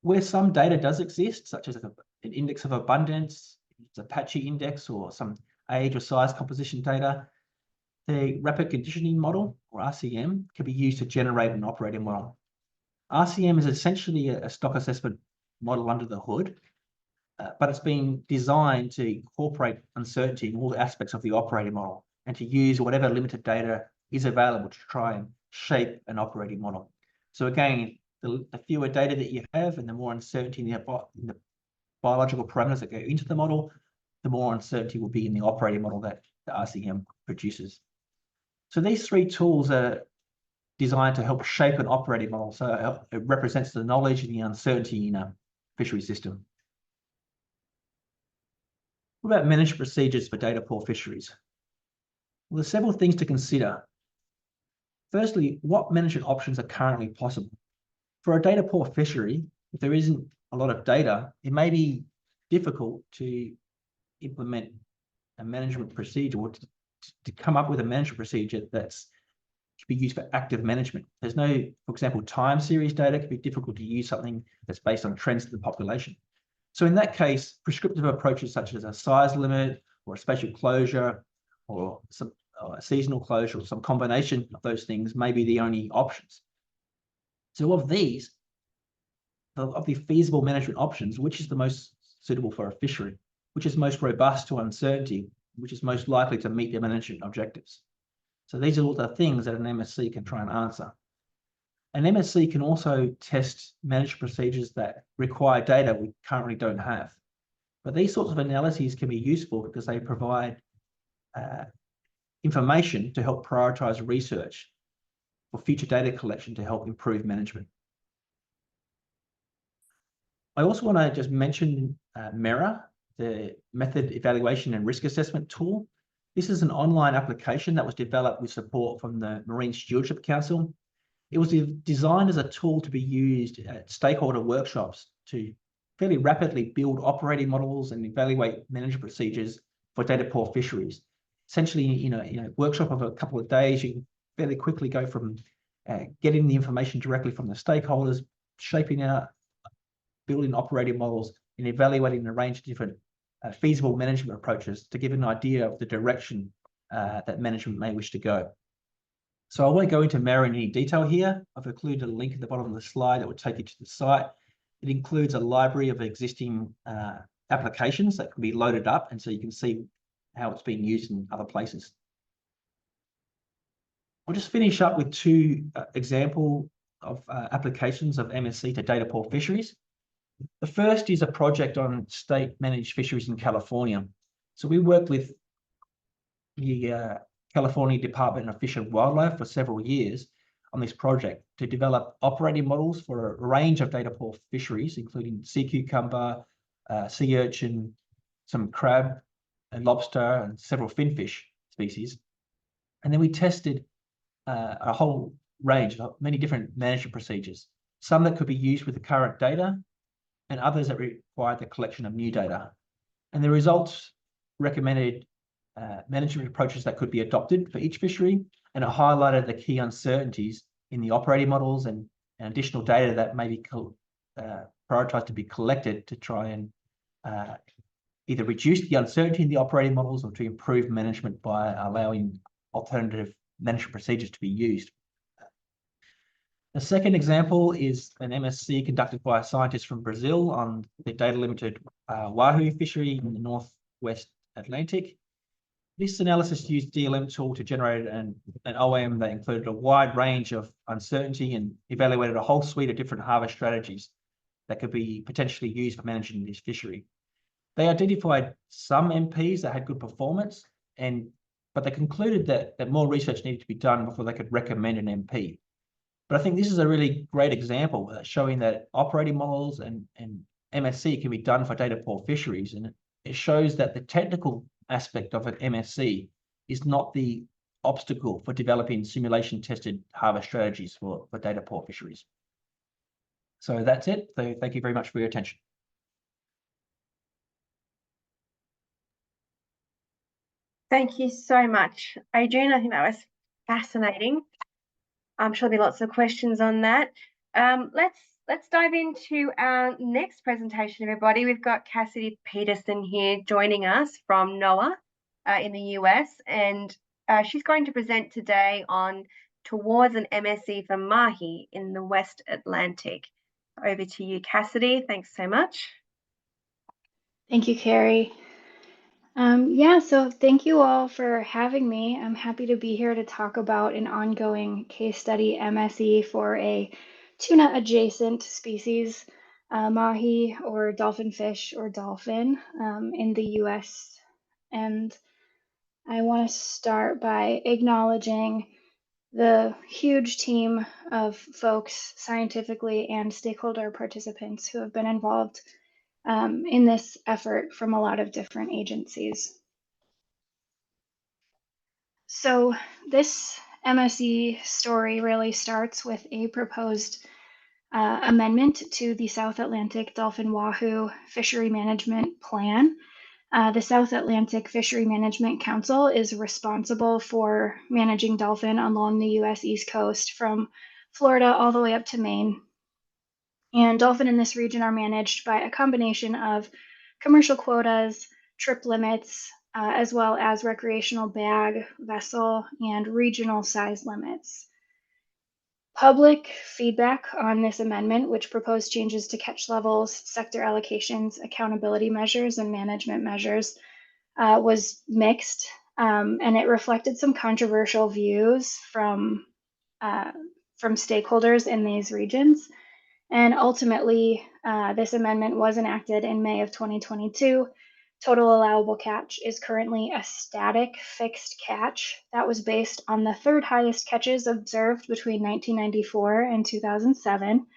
Where some data does exist, such as an index of abundance, it's a patchy index or some age or size composition data, the rapid conditioning model, or RCM, can be used to generate an operating model. RCM is essentially a stock assessment model under the hood, but it's been designed to incorporate uncertainty in all aspects of the operating model and to use whatever limited data is available to try and shape an operating model. So again, the fewer data that you have and the more uncertainty in the biological parameters that go into the model, the more uncertainty will be in the operating model that the RCM produces. So these three tools are designed to help shape an operating model. So it represents the knowledge and the uncertainty in a fishery system. What about management procedures for data poor fisheries? Well, there's several things to consider. Firstly, what management options are currently possible? For a data poor fishery, if there isn't a lot of data, it may be difficult to implement a management procedure or to come up with a management procedure that's to be used for active management. There's no, for example, time series data. It could be difficult to use something that's based on trends of the population. So in that case, prescriptive approaches such as a size limit or a spatial closure or some seasonal closure or some combination of those things may be the only options. So of the feasible management options, which is the most suitable for a fishery, which is most robust to uncertainty, which is most likely to meet their management objectives? So these are all the things that an MSC can try and answer. An MSC can also test management procedures that require data we currently don't have. But these sorts of analyses can be useful because they provide information to help prioritize research for future data collection to help improve management. I also want to just mention MERA, the Method Evaluation and Risk Assessment tool. This is an online application that was developed with support from the Marine Stewardship Council. It was designed as a tool to be used at stakeholder workshops to fairly rapidly build operating models and evaluate management procedures for data poor fisheries. Essentially, in a workshop of a couple of days, you can fairly quickly go from getting the information directly from the stakeholders, shaping out, building operating models, and evaluating a range of different feasible management approaches to give an idea of the direction that management may wish to go. So I won't go into MERA in any detail here. I've included a link at the bottom of the slide that will take you to the site. It includes a library of existing applications that can be loaded up, and so you can see how it's being used in other places. I'll just finish up with two examples of applications of MSC to data poor fisheries. The first is a project on state-managed fisheries in California. So we worked with the California Department of Fish and Wildlife for several years on this project to develop operating models for a range of data poor fisheries, including sea cucumber, sea urchin, some crab and lobster, and several finfish species. And then we tested a whole range of many different management procedures, some that could be used with the current data and others that required the collection of new data. And the results recommended management approaches that could be adopted for each fishery, and it highlighted the key uncertainties in the operating models and additional data that may be prioritized to be collected to try and either reduce the uncertainty in the operating models or to improve management by allowing alternative management procedures to be used. The second example is an MSc conducted by a scientist from Brazil on the data-limited wahoo fishery in the northwest Atlantic. This analysis used DLM tool to generate an OM that included a wide range of uncertainty and evaluated a whole suite of different harvest strategies. that could be potentially used for managing this fishery. They identified some MPs that had good performance, but they concluded that more research needed to be done before they could recommend an MP. But I think this is a really great example showing that operating models and MSC can be done for data poor fisheries. And it shows that the technical aspect of an MSC is not the obstacle for developing simulation tested harvest strategies for data poor fisheries. So that's it. So thank you very much for your attention. Thank you so much, Adrian. I think that was fascinating. I'm sure there'll be lots of questions on that. Let's dive into our next presentation, everybody. We've got Cassidy Peterson here joining us from NOAA in the US, and she's going to present today on towards an MSC for mahi in the West Atlantic. Over to you, Cassidy. Thanks so much. Thank you, Carrie. So thank you all for having me. I'm happy to be here to talk about an ongoing case study MSE for a tuna adjacent species, mahi or dolphin fish or dolphin in the US. And I want to start by acknowledging the huge team of folks scientifically and stakeholder participants who have been involved in this effort from a lot of different agencies. So this MSE story really starts with a proposed amendment to the South Atlantic Dolphin Wahoo Fishery Management Plan. The South Atlantic Fishery Management Council is responsible for managing dolphin along the US East Coast from Florida all the way up to Maine. And dolphin in this region are managed by a combination of commercial quotas, trip limits, as well as recreational bag, vessel, and regional size limits. Public feedback on this amendment, which proposed changes to catch levels, sector allocations, accountability measures, and management measures, was mixed, and it reflected some controversial views from stakeholders in these regions. And ultimately, this amendment was enacted in May of 2022. Total allowable catch is currently a static fixed catch that was based on the third highest catches observed between 1994 and 2007.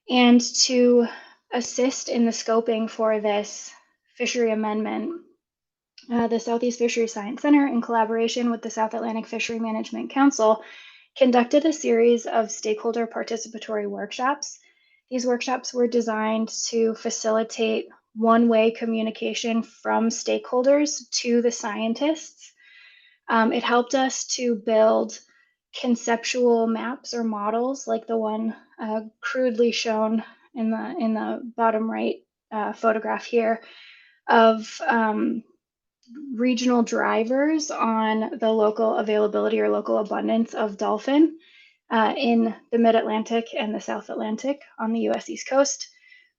And to assist in the scoping for this fishery amendment, the Southeast Fisheries Science Center, in collaboration with the South Atlantic Fishery Management Council, conducted a series of stakeholder participatory workshops. These workshops were designed to facilitate one-way communication from stakeholders to the scientists. It helped us to build conceptual maps or models like the one crudely shown in the bottom right photograph here of regional drivers on the local availability or local abundance of dolphin in the Mid-Atlantic and the South Atlantic on the US East Coast.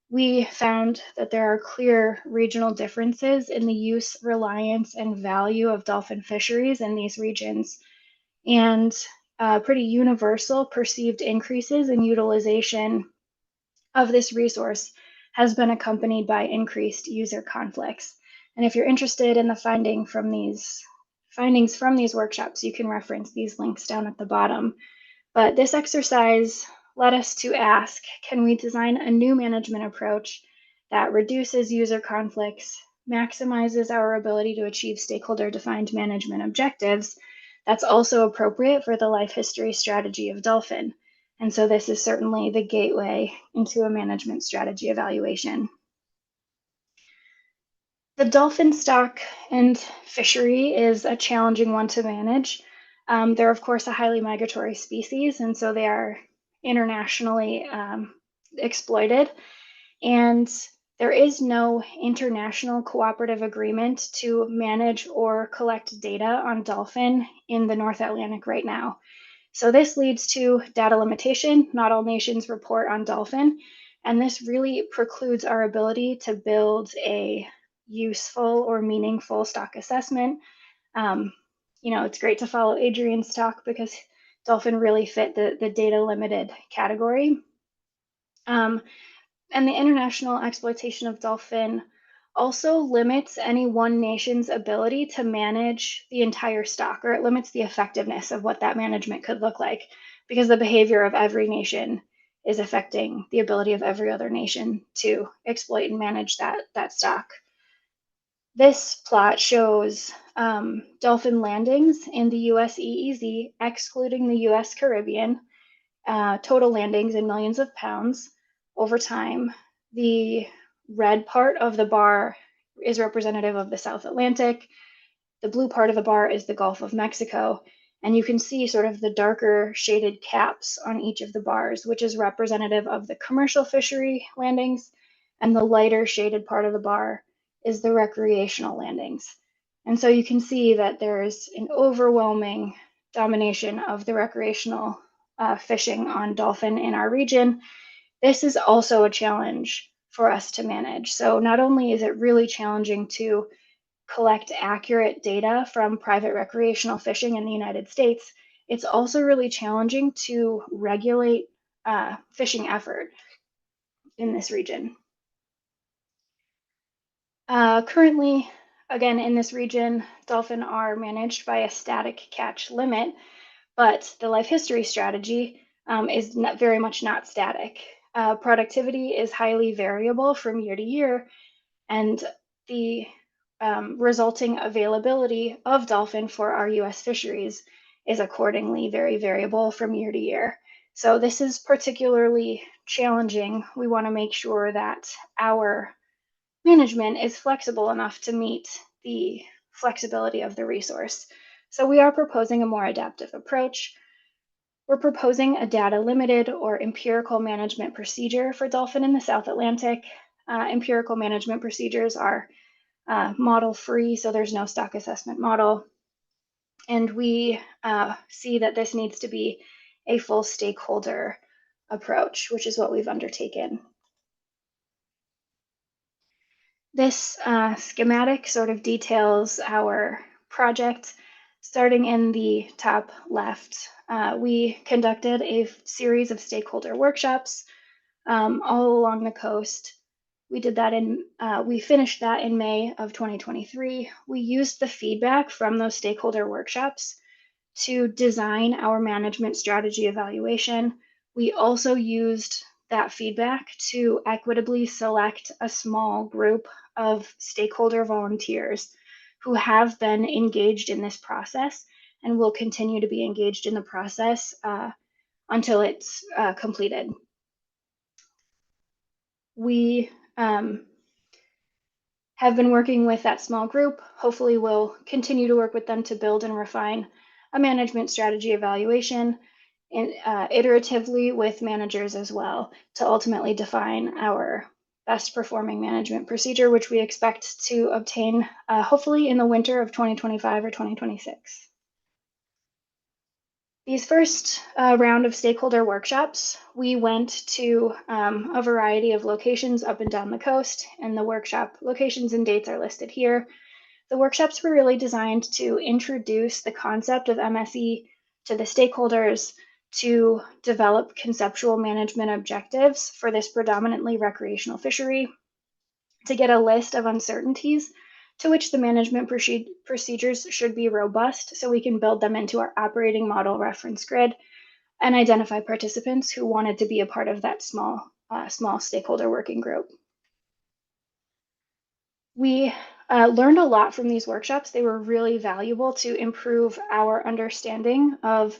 We found that there are clear regional differences in the use, reliance, and value of dolphin fisheries in these regions, and pretty universal perceived increases in utilization of this resource has been accompanied by increased user conflicts. And if you're interested in the findings from these workshops, you can reference these links down at the bottom. But this exercise led us to ask, can we design a new management approach that reduces user conflicts, maximizes our ability to achieve stakeholder-defined management objectives, that's also appropriate for the life history strategy of dolphin? And so this is certainly the gateway into a management strategy evaluation. The dolphin stock and fishery is a challenging one to manage. They're, of course, a highly migratory species, and so they are internationally exploited. And there is no international cooperative agreement to manage or collect data on dolphin in the North Atlantic right now. So this leads to data limitation. Not all nations report on dolphin, and this really precludes our ability to build a useful or meaningful stock assessment. It's great to follow Adrian's talk because dolphin really fit the data limited category. And the international exploitation of dolphin also limits any one nation's ability to manage the entire stock, or it limits the effectiveness of what that management could look like, because the behavior of every nation is affecting the ability of every other nation to exploit and manage that stock. This plot shows dolphin landings in the US EEZ, excluding the US Caribbean, total landings in millions of pounds over time. The red part of the bar is representative of the South Atlantic. The blue part of the bar is the Gulf of Mexico. And you can see sort of the darker shaded caps on each of the bars, which is representative of the commercial fishery landings. And the lighter shaded part of the bar is the recreational landings. And so you can see that there's an overwhelming domination of the recreational fishing on dolphin in our region. This is also a challenge for us to manage. So not only is it really challenging to collect accurate data from private recreational fishing in the United States, it's also really challenging to regulate fishing effort in this region. Currently, again, in this region, dolphin are managed by a static catch limit, but the life history strategy is very much not static. Productivity is highly variable from year to year, and the resulting availability of dolphin for our US fisheries is accordingly very variable from year to year. So this is particularly challenging. We want to make sure that our management is flexible enough to meet the flexibility of the resource. So we are proposing a more adaptive approach. We're proposing a data limited or empirical management procedure for dolphin in the South Atlantic. Empirical management procedures are model free, so there's no stock assessment model. And we see that this needs to be a full stakeholder approach, which is what we've undertaken. This schematic sort of details our project. Starting in the top left, we conducted a series of stakeholder workshops all along the coast. We did that we finished that in May of 2023. We used the feedback from those stakeholder workshops to design our management strategy evaluation. We also used that feedback to equitably select a small group of stakeholder volunteers who have been engaged in this process and will continue to be engaged in the process until it's completed. We have been working with that small group. Hopefully we'll continue to work with them to build and refine a management strategy evaluation and iteratively with managers as well to ultimately define our best performing management procedure, which we expect to obtain hopefully in the winter of 2025 or 2026. These first round of stakeholder workshops, we went to a variety of locations up and down the coast, and the workshop locations and dates are listed here. The workshops were really designed to introduce the concept of MSE to the stakeholders, to develop conceptual management objectives for this predominantly recreational fishery, to get a list of uncertainties to which the management procedures should be robust so we can build them into our operating model reference grid, and identify participants who wanted to be a part of that small stakeholder working group. We learned a lot from these workshops. They were really valuable to improve our understanding of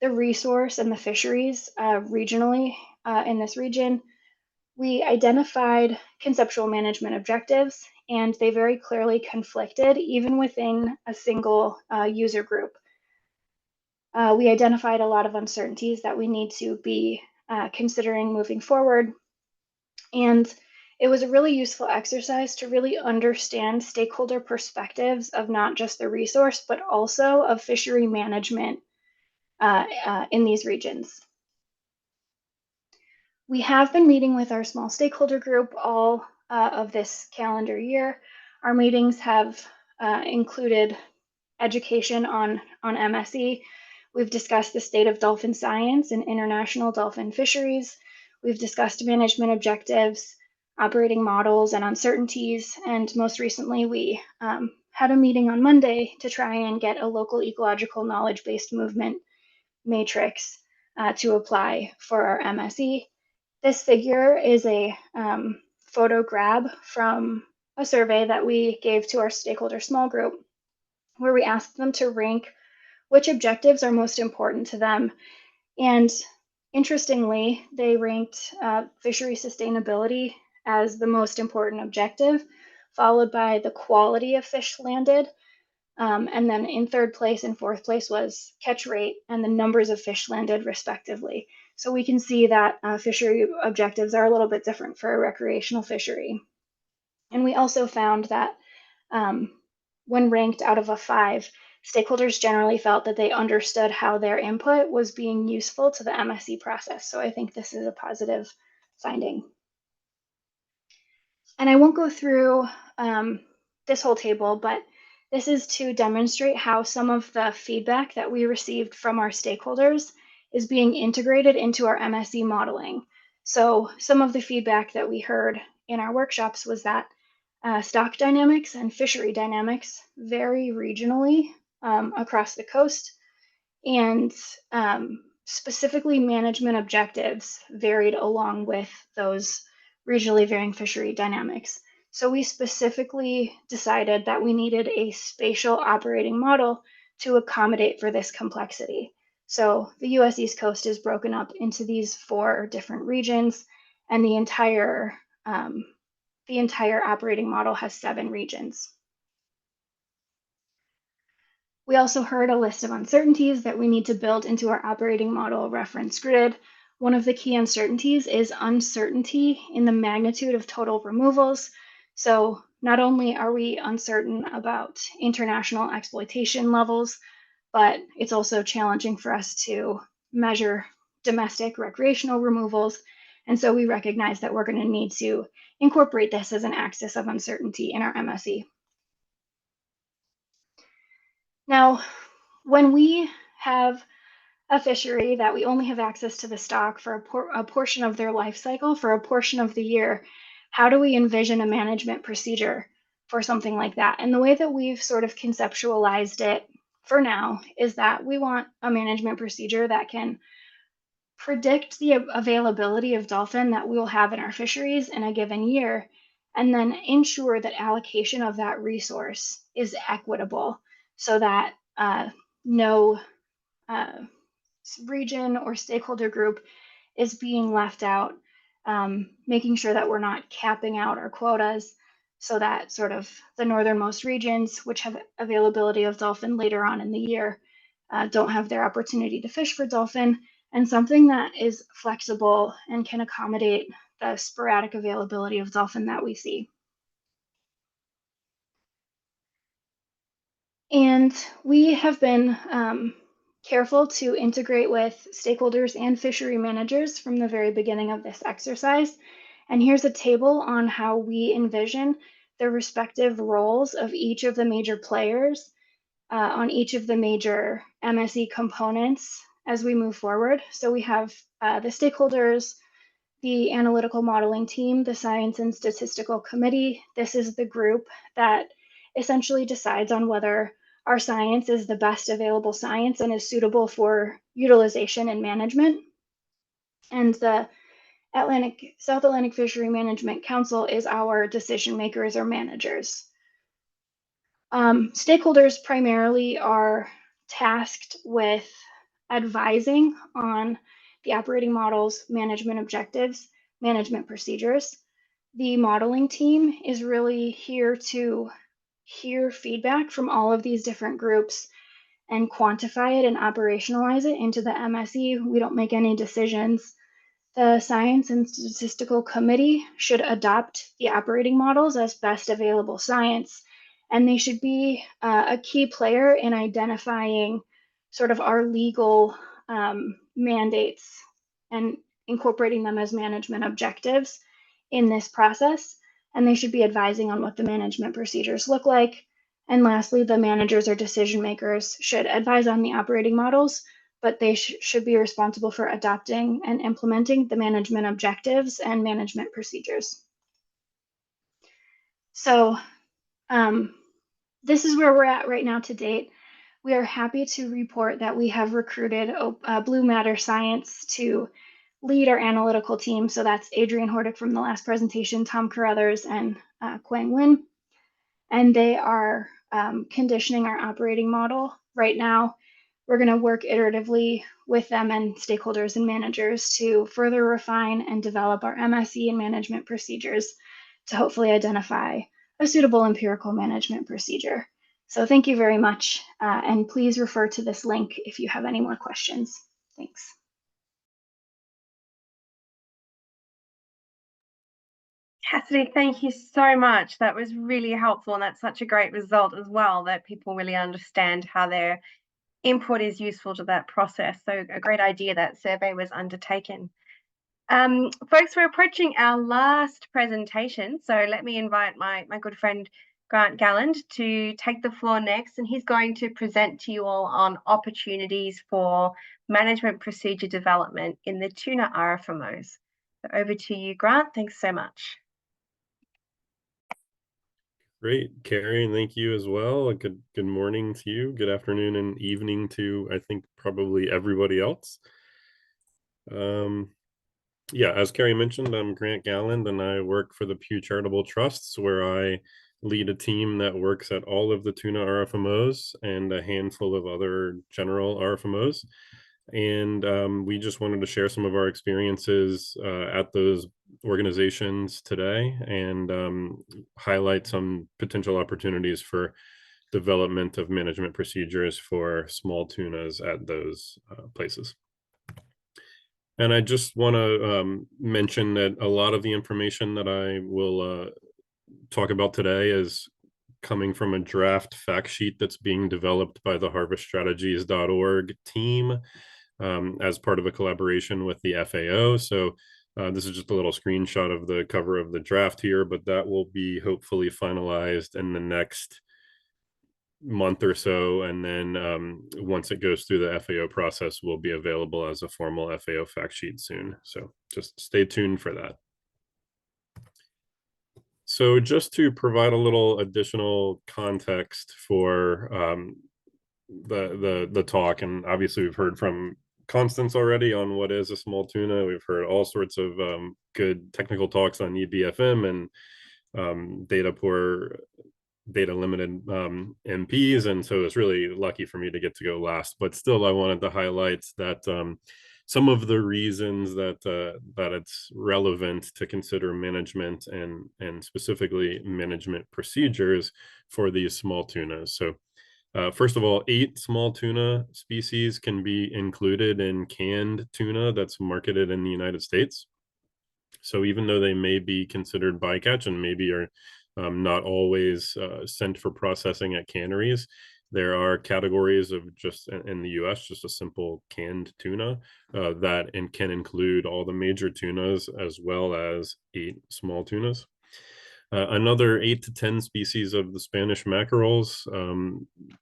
the resource and the fisheries regionally in this region. We identified conceptual management objectives, and they very clearly conflicted even within a single user group. We identified a lot of uncertainties that we need to be considering moving forward. And it was a really useful exercise to really understand stakeholder perspectives of not just the resource, but also of fishery management in these regions. We have been meeting with our small stakeholder group all of this calendar year. Our meetings have included education on MSE. We've discussed the state of dolphin science and international dolphin fisheries. We've discussed management objectives, operating models, and uncertainties. And most recently, we had a meeting on Monday to try and get a local ecological knowledge-based movement matrix to apply for our MSE. This figure is a photo grab from a survey that we gave to our stakeholder small group, where we asked them to rank which objectives are most important to them. And interestingly, they ranked fishery sustainability as the most important objective, followed by the quality of fish landed. And then in third place and fourth place was catch rate and the numbers of fish landed, respectively. So we can see that fishery objectives are a little bit different for a recreational fishery. And we also found that when ranked out of a 5, stakeholders generally felt that they understood how their input was being useful to the MSE process. So I think this is a positive finding. And I won't go through this whole table, but this is to demonstrate how some of the feedback that we received from our stakeholders is being integrated into our MSE modeling. So some of the feedback that we heard in our workshops was that stock dynamics and fishery dynamics vary regionally across the coast, and specifically management objectives varied along with those regionally varying fishery dynamics. So we specifically decided that we needed a spatial operating model to accommodate for this complexity. So the US East Coast is broken up into these 4 different regions, and the entire operating model has 7 regions. We also heard a list of uncertainties that we need to build into our operating model reference grid. One of the key uncertainties is uncertainty in the magnitude of total removals. So not only are we uncertain about international exploitation levels, but it's also challenging for us to measure domestic recreational removals. And so we recognize that we're going to need to incorporate this as an axis of uncertainty in our MSE. Now, when we have a fishery that we only have access to the stock for a portion of their life cycle, for a portion of the year, how do we envision a management procedure for something like that? And the way that we've sort of conceptualized it for now is that we want a management procedure that can predict the availability of dolphin that we will have in our fisheries in a given year, and then ensure that allocation of that resource is equitable so that no region or stakeholder group is being left out, making sure that we're not capping out our quotas so that sort of the northernmost regions, which have availability of dolphin later on in the year, don't have their opportunity to fish for dolphin, and something that is flexible and can accommodate the sporadic availability of dolphin that we see. And we have been careful to integrate with stakeholders and fishery managers from the very beginning of this exercise. And here's a table on how we envision the respective roles of each of the major players on each of the major MSE components as we move forward. So we have the stakeholders, the analytical modeling team, the science and statistical committee. This is the group that essentially decides on whether our science is the best available science and is suitable for utilization and management. And the South Atlantic Fishery Management Council is our decision makers or managers. Stakeholders primarily are tasked with advising on the operating models, management objectives, management procedures. The modeling team is really here to hear feedback from all of these different groups and quantify it and operationalize it into the MSE. We don't make any decisions. The Science and Statistical Committee should adopt the operating models as best available science, and they should be a key player in identifying sort of our legal mandates and incorporating them as management objectives in this process. And they should be advising on what the management procedures look like. And lastly, the managers or decision makers should advise on the operating models, but they should be responsible for adopting and implementing the management objectives and management procedures. So this is where we're at right now to date. We are happy to report that we have recruited Blue Matter Science to lead our analytical team. So that's Adrian Hordick from the last presentation, Tom Carruthers, and Quang Lin. And they are conditioning our operating model. Right now, we're going to work iteratively with them and stakeholders and managers to further refine and develop our MSE and management procedures to hopefully identify a suitable empirical management procedure. So thank you very much, and please refer to this link if you have any more questions. Thanks. Cassidy, thank you so much. That was really helpful, and that's such a great result as well, that people really understand how their input is useful to that process. So a great idea that survey was undertaken. Folks, we're approaching our last presentation, so let me invite my good friend Grant Galland to take the floor next, and he's going to present to you all on opportunities for management procedure development in the tuna RFMOs. So over to you, Grant. Thanks so much. Great, Carrie, and thank you as well. Good morning to you. Good afternoon and evening to, I think, probably everybody else. Yeah, as Carrie mentioned, I'm Grant Galland, and I work for the Pew Charitable Trusts, where I lead a team that works at all of the tuna RFMOs and a handful of other general RFMOs. And we just wanted to share some of our experiences at those organizations today, and highlight some potential opportunities for development of management procedures for small tunas at those places. And I just want to mention that a lot of the information that I will talk about today is coming from a draft fact sheet that's being developed by the harveststrategies.org team as part of a collaboration with the FAO. So this is just a little screenshot of the cover of the draft here, but that will be hopefully finalized in the next month or so. And then once it goes through the FAO process, will be available as a formal FAO fact sheet soon. So just stay tuned for that. So just to provide a little additional context for the talk, and obviously we've heard from Constance already on what is a small tuna. We've heard all sorts of good technical talks on EBFM and data limited MPs, and so it's really lucky for me to get to go last. But still, I wanted to highlight that some of the reasons that it's relevant to consider management and specifically management procedures for these small tunas. So first of all, 8 small tuna species can be included in canned tuna that's marketed in the United States. So even though they may be considered bycatch and maybe are not always sent for processing at canneries, there are categories of just in the US, just a simple canned tuna that can include all the major tunas as well as 8 small tunas. Another 8 to 10 species of the Spanish mackerels,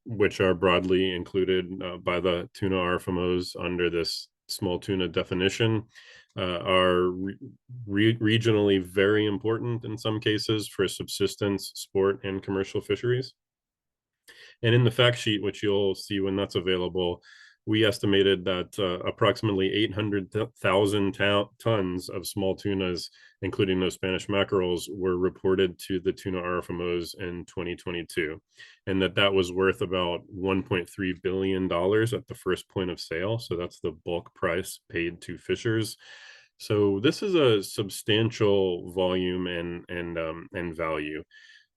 which are broadly included by the tuna RFMOs under this small tuna definition, are regionally very important in some cases for subsistence, sport, and commercial fisheries. And in the fact sheet, which you'll see when that's available, we estimated that approximately 800,000 tons of small tunas, including those Spanish mackerels, were reported to the tuna RFMOs in 2022, and that was worth about $1.3 billion at the first point of sale. So that's the bulk price paid to fishers. So this is a substantial volume and value.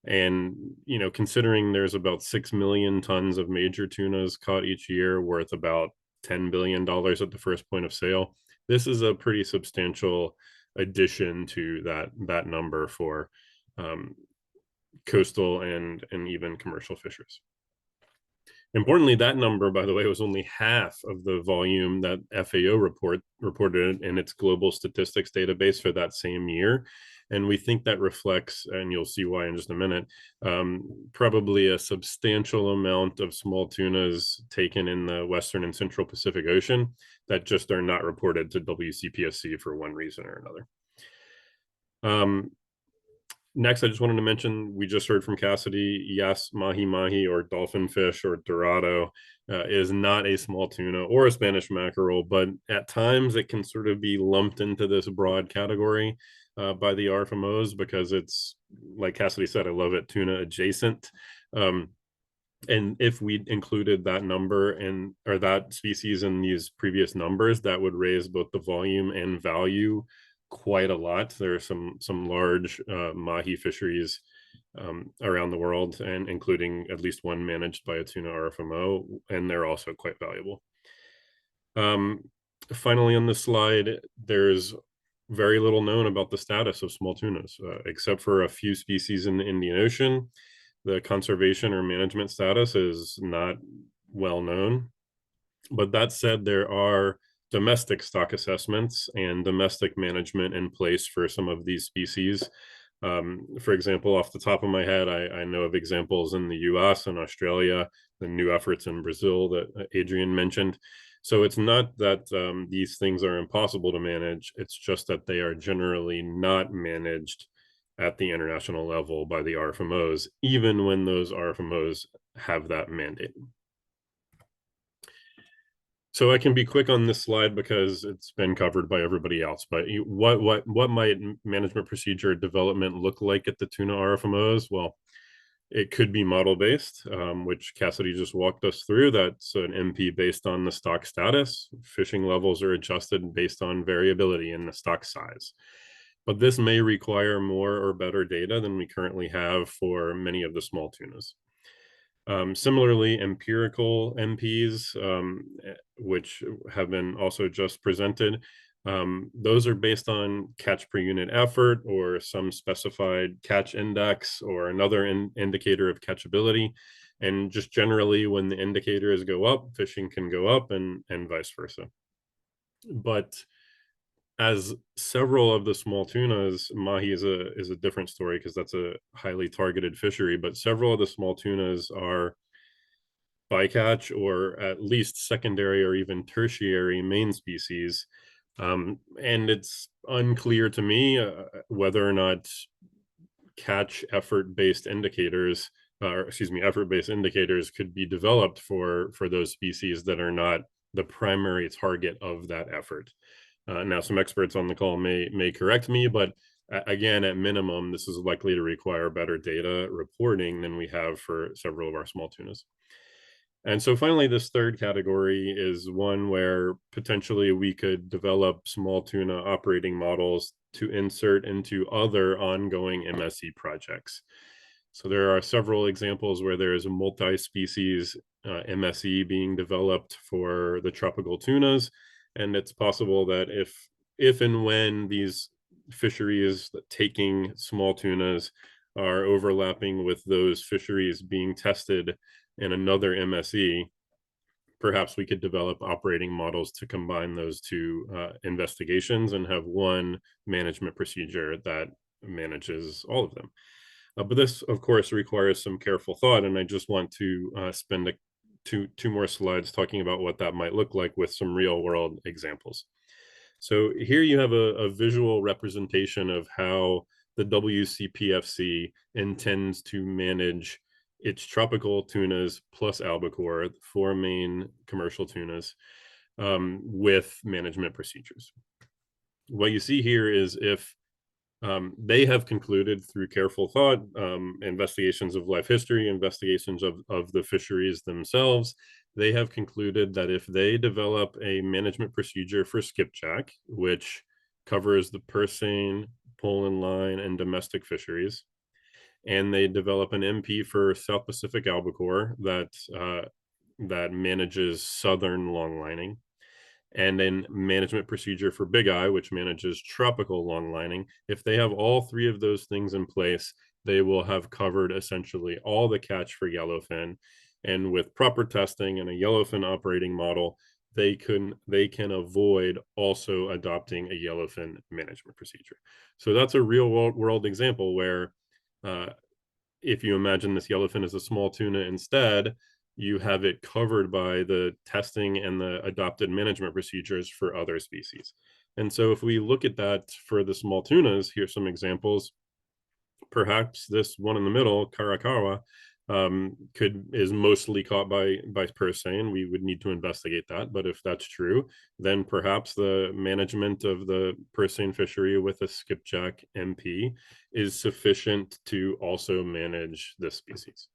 And, you know, considering there's about 6 million tons of major tunas caught each year worth about $10 billion at the first point of sale, this is a pretty substantial addition to that number for coastal and even commercial fishers. Importantly, that number, by the way, was only half of the volume that FAO reported in its global statistics database for that same year. And we think that reflects, and you'll see why in just a minute, probably a substantial amount of small tunas taken in the Western and Central Pacific Ocean that just are not reported to WCPSC for one reason or another. Next, I just wanted to mention, we just heard from Cassidy, yes, mahi-mahi or dolphin fish or dorado is not a small tuna or a Spanish mackerel, but at times it can sort of be lumped into this broad category by the RFMOs because it's, like Cassidy said, I love it, tuna adjacent. And if we included that number or that species in these previous numbers, that would raise both the volume and value quite a lot. There are some large mahi fisheries around the world, and including at least one managed by a tuna RFMO, and they're also quite valuable. Finally, on this slide, there's very little known about the status of small tunas, except for a few species in the Indian Ocean. The conservation or management status is not well known. But that said, there are domestic stock assessments and domestic management in place for some of these species. For example, off the top of my head, I know of examples in the US and Australia, the new efforts in Brazil that Adrian mentioned. So it's not that these things are impossible to manage, it's just that they are generally not managed at the international level by the RFMOs, even when those RFMOs have that mandate. So I can be quick on this slide because it's been covered by everybody else, but what might management procedure development look like at the tuna RFMOs? Well, it could be model-based, which Cassidy just walked us through. That's an MP based on the stock status. Fishing levels are adjusted based on variability in the stock size. But this may require more or better data than we currently have for many of the small tunas. Similarly, empirical MPs, which have been also just presented, those are based on catch per unit effort or some specified catch index or another indicator of catchability. And just generally, when the indicators go up, fishing can go up and vice versa. But as several of the small tunas, mahi is a different story because that's a highly targeted fishery, but several of the small tunas are bycatch or at least secondary or even tertiary main species. And it's unclear to me whether or not catch effort-based indicators, effort-based indicators could be developed for those species that are not the primary target of that effort. Now, some experts on the call may correct me, but again, at minimum, this is likely to require better data reporting than we have for several of our small tunas. And so finally, this third category is one where potentially we could develop small tuna operating models to insert into other ongoing MSE projects. So there are several examples where there is a multi-species MSE being developed for the tropical tunas. And it's possible that if and when these fisheries taking small tunas are overlapping with those fisheries being tested in another MSE, perhaps we could develop operating models to combine those two investigations and have one management procedure that manages all of them. But this, of course, requires some careful thought, and I just want to spend two more slides talking about what that might look like with some real-world examples. So here you have a visual representation of how the WCPFC intends to manage its tropical tunas plus albacore, 4 main commercial tunas, with management procedures. What you see here is if they have concluded through careful thought, investigations of life history, investigations of the fisheries themselves, they have concluded that if they develop a management procedure for skipjack, which covers the purse seine, pole and line, and domestic fisheries, and they develop an MP for South Pacific albacore that manages southern longlining, and a management procedure for big eye, which manages tropical longlining. If they have all 3 of those things in place, they will have covered essentially all the catch for yellowfin. And with proper testing and a yellowfin operating model, they can avoid also adopting a yellowfin management procedure. So that's a real world example where if you imagine this yellowfin as a small tuna instead, you have it covered by the testing and the adopted management procedures for other species. And so if we look at that for the small tunas, here's some examples. Perhaps this one in the middle, Karakawa, is mostly caught by purse seine. We would need to investigate that, but if that's true, then perhaps the management of the purse seine fishery with a skipjack MP is sufficient to also manage this species.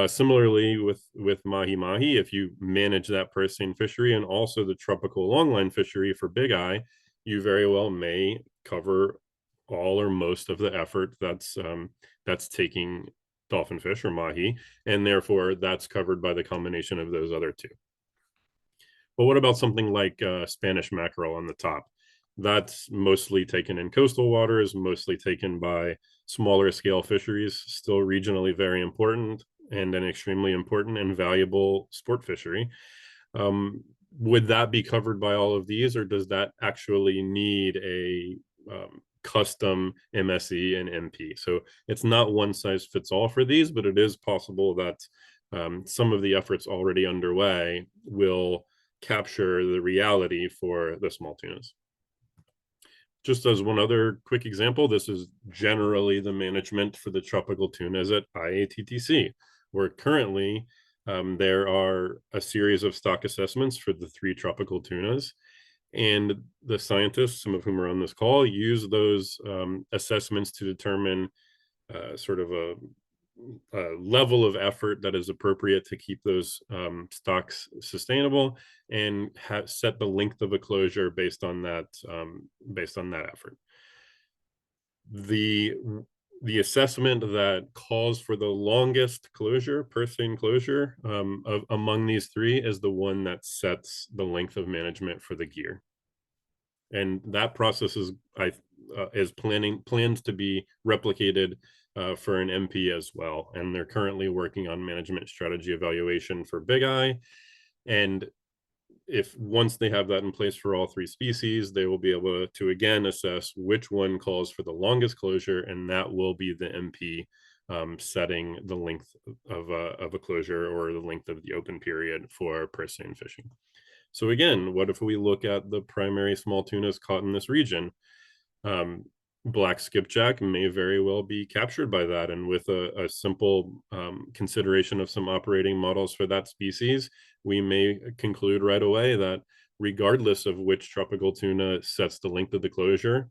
Similarly, with mahi-mahi, if you manage that purse seine fishery and also the tropical longline fishery for big eye, you very well may cover all or most of the effort that's taking dolphin fish or mahi, and therefore that's covered by the combination of those other two. But what about something like Spanish mackerel on the top? That's mostly taken in coastal waters, mostly taken by smaller scale fisheries, still regionally very important and an extremely important and valuable sport fishery. Would that be covered by all of these, or does that actually need a custom MSE and MP? So it's not one size fits all for these, but it is possible that some of the efforts already underway will capture the reality for the small tunas. Just as one other quick example, this is generally the management for the tropical tunas at IATTC, where currently there are a series of stock assessments for the 3 tropical tunas. And the scientists, some of whom are on this call, use those assessments to determine sort of a level of effort that is appropriate to keep those stocks sustainable, and set the length of a closure based on that effort. The assessment that calls for the longest closure, purse seine closure, among these 3 is the one that sets the length of management for the gear. And that process is planned to be replicated for an MP as well. And they're currently working on management strategy evaluation for big eye. And if once they have that in place for all 3 species, they will be able to again assess which one calls for the longest closure, and that will be the MP setting the length of a closure or the length of the open period for purse seine fishing. So again, what if we look at the primary small tunas caught in this region? Black skipjack may very well be captured by that, and with a simple consideration of some operating models for that species, we may conclude right away that regardless of which tropical tuna sets the length of the closure,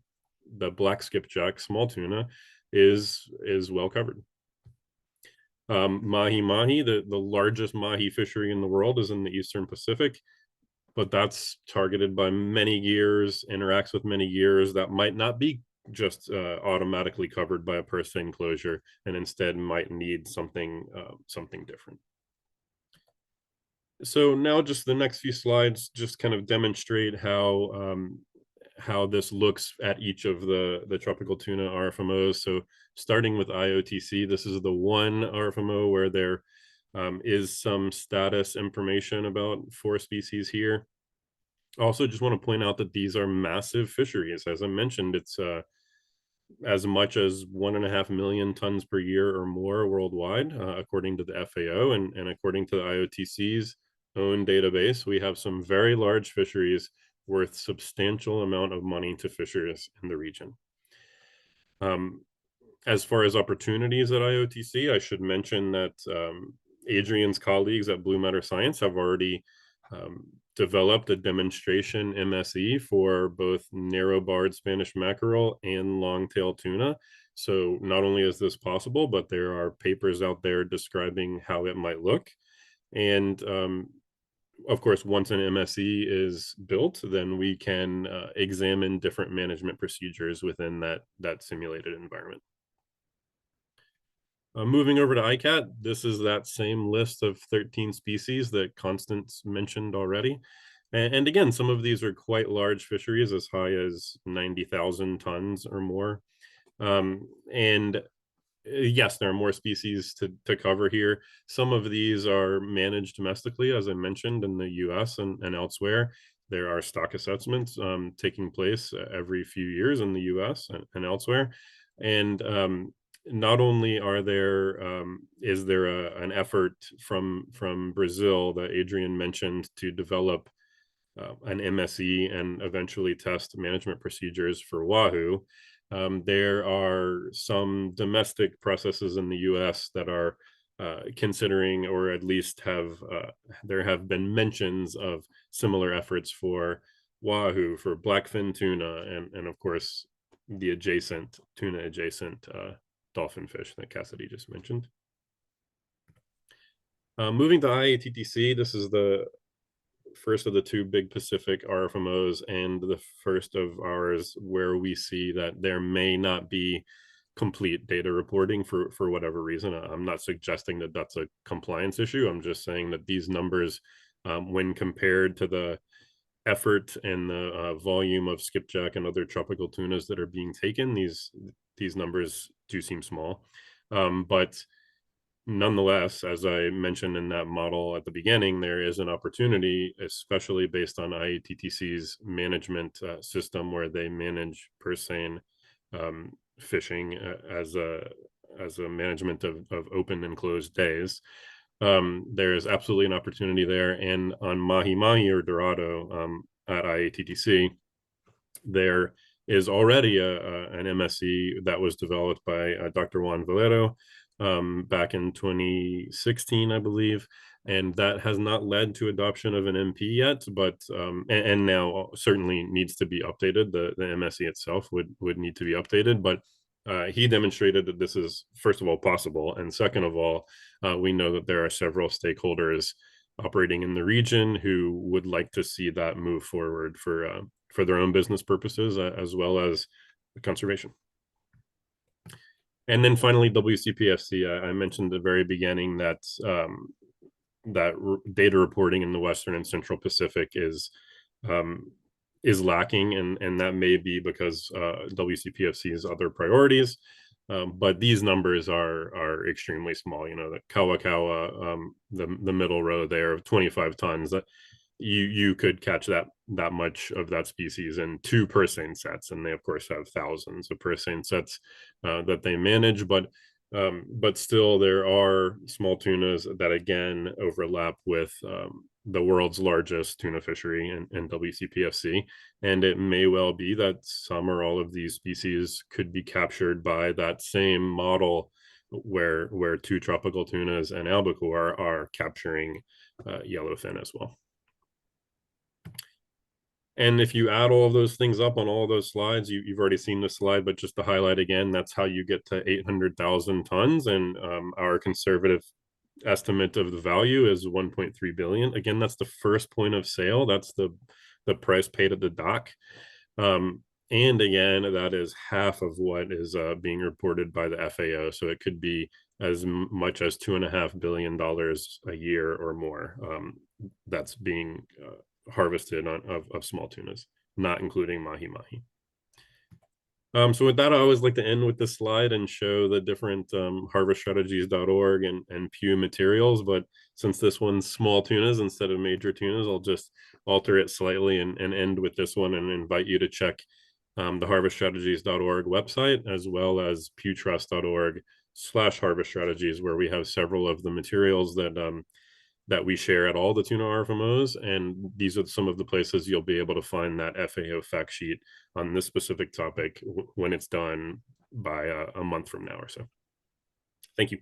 the black skipjack small tuna is well covered. Mahi-mahi, the largest mahi fishery in the world, is in the Eastern Pacific, but that's targeted by many gears, interacts with many gears that might not be just automatically covered by a purse seine closure, and instead might need something different. So now just the next few slides just kind of demonstrate how this looks at each of the tropical tuna RFMOs. So starting with IOTC, this is the one RFMO where there is some status information about 4 species here. Also, just want to point out that these are massive fisheries. As I mentioned, it's as much as 1.5 million tons per year or more worldwide, according to the FAO, and according to the IOTC's own database. We have some very large fisheries worth substantial amount of money to fishers in the region. As far as opportunities at IOTC, I should mention that Adrian's colleagues at Blue Matter Science have already developed a demonstration MSE for both narrow-barred Spanish mackerel and long-tail tuna. So not only is this possible, but there are papers out there describing how it might look. And of course, once an MSE is built, then we can examine different management procedures within that simulated environment. Moving over to ICAT, this is that same list of 13 species that Constance mentioned already. And again, some of these are quite large fisheries, as high as 90,000 tons or more. And Yes, there are more species to cover here. Some of these are managed domestically, as I mentioned, in the US and elsewhere. There are stock assessments taking place every few years in the US and elsewhere. And not only is there an effort from Brazil that Adrian mentioned to develop an MSE and eventually test management procedures for Wahoo. There are some domestic processes in the US that are considering, or at least there have been mentions of similar efforts for Wahoo, for blackfin tuna, and of course, the adjacent tuna adjacent dolphin fish that Cassidy just mentioned. Moving to IATTC, this is the first of the two big Pacific RFMOs and the first of ours where we see that there may not be complete data reporting for whatever reason. I'm not suggesting that that's a compliance issue. I'm just saying that these numbers, when compared to the effort and the volume of skipjack and other tropical tunas that are being taken, these numbers do seem small. But nonetheless, as I mentioned in that model at the beginning, there is an opportunity, especially based on IATTC's management system, where they manage purse seine fishing as a management of open and closed days. There is absolutely an opportunity there, and on mahi mahi or dorado at IATTC, there is already an MSE that was developed by Dr. Juan Valero back in 2016, I believe, and that has not led to adoption of an MP yet, but and now certainly needs to be updated. The MSE itself would need to be updated, but he demonstrated that this is, first of all, possible, and second of all, we know that there are several stakeholders operating in the region who would like to see that move forward for their own business purposes as well as conservation. And then finally, WCPFC. I mentioned at the very beginning that data reporting in the Western and Central Pacific is lacking, and that may be because WCPFC's other priorities. But these numbers are extremely small. You know, the Kawa, the middle row there of 25 tons. That you could catch that much of that species in 2 purse seine sets, and they of course have thousands of purse seine sets that they manage, but still there are small tunas that again overlap with the world's largest tuna fishery in WCPFC, and it may well be that some or all of these species could be captured by that same model where 2 tropical tunas and albacore are capturing yellowfin as well. And if you add all of those things up on all of those slides, you've already seen this slide, but just to highlight again, that's how you get to 800,000 tons. And our conservative estimate of the value is 1.3 billion. Again, that's the first point of sale. That's the price paid at the dock. And again, that is half of what is being reported by the FAO. So it could be as much as $2.5 billion a year or more that's being harvested of small tunas, not including mahi mahi. So with that, I always like to end with this slide and show the different harveststrategies.org and Pew materials. But since this one's small tunas instead of major tunas, I'll just alter it slightly and end with this one and invite you to check the harveststrategies.org website, as well as pewtrust.org/harveststrategies, where we have several of the materials that we share at all the tuna RFMOs, and these are some of the places you'll be able to find that FAO fact sheet on this specific topic when it's done by a month from now or so. Thank you.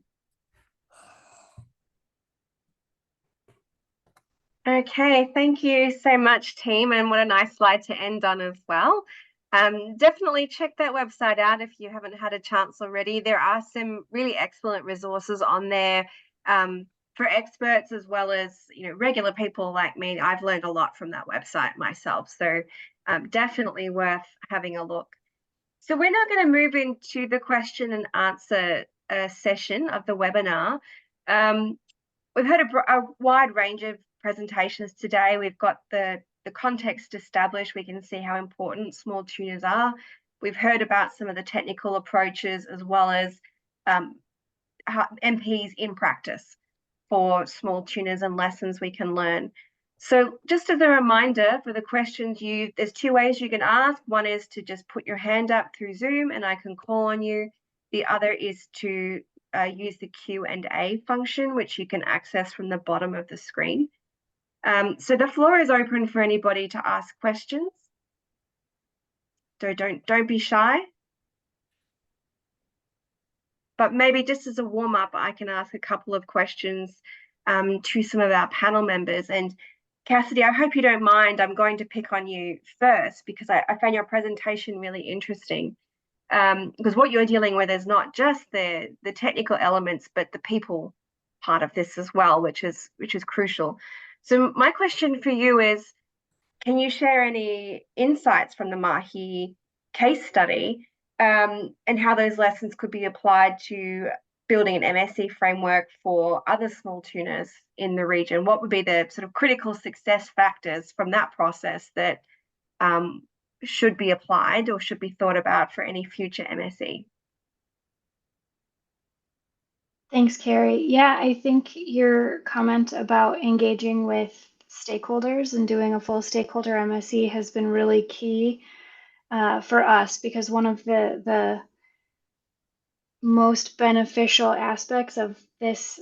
Okay, thank you so much, team, and what a nice slide to end on as well. Definitely check that website out if you haven't had a chance already. There are some really excellent resources on there for experts as well as regular people like me. I've learned a lot from that website myself, so definitely worth having a look. So we're now going to move into the question and answer session of the webinar. We've heard a wide range of presentations today. We've got the context established. We can see how important small tunas are. We've heard about some of the technical approaches as well as MPs in practice for small tunas and lessons we can learn. So just as a reminder for the questions, there's two ways you can ask. One is to just put your hand up through Zoom and I can call on you. The other is to use the Q&A function, which you can access from the bottom of the screen. So the floor is open for anybody to ask questions. So don't be shy. But maybe just as a warm-up, I can ask a couple of questions to some of our panel members. And Cassidy, I hope you don't mind. I'm going to pick on you first because I found your presentation really interesting. Because what you're dealing with is not just the technical elements, but the people part of this as well, which is crucial. So my question for you is, can you share any insights from the Mahi case study and how those lessons could be applied to building an MSC framework for other small tunas in the region? What would be the sort of critical success factors from that process that should be applied or should be thought about for any future MSC? Thanks, Carrie. Yeah, I think your comment about engaging with stakeholders and doing a full stakeholder MSC has been really key for us, because one of the most beneficial aspects of this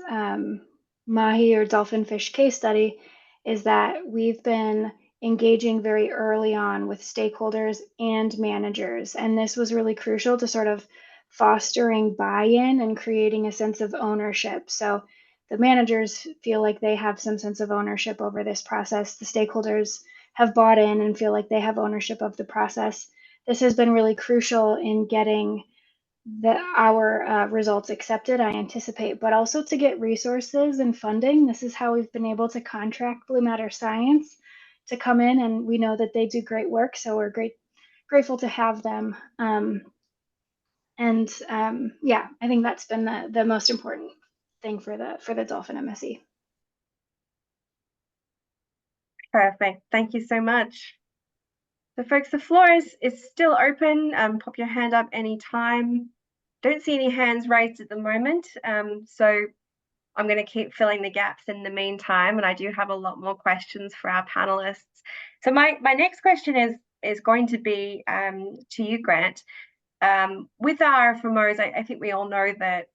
mahi or dolphin fish case study is that we've been engaging very early on with stakeholders and managers. And this was really crucial to sort of fostering buy-in and creating a sense of ownership. So the managers feel like they have some sense of ownership over this process. The stakeholders have bought in and feel like they have ownership of the process. This has been really crucial in getting our results accepted, I anticipate, but also to get resources and funding. This is how we've been able to contract Blue Matter Science to come in, and we know that they do great work, so we're grateful to have them. Yeah, I think that's been the most important thing for the Dolphin MSC. Perfect. Thank you so much. So folks, the floor is still open. Pop your hand up anytime. Don't see any hands raised at the moment. So I'm going to keep filling the gaps in the meantime, and I do have a lot more questions for our panelists. So my next question is going to be to you, Grant. With our RFMOs, I think we all know that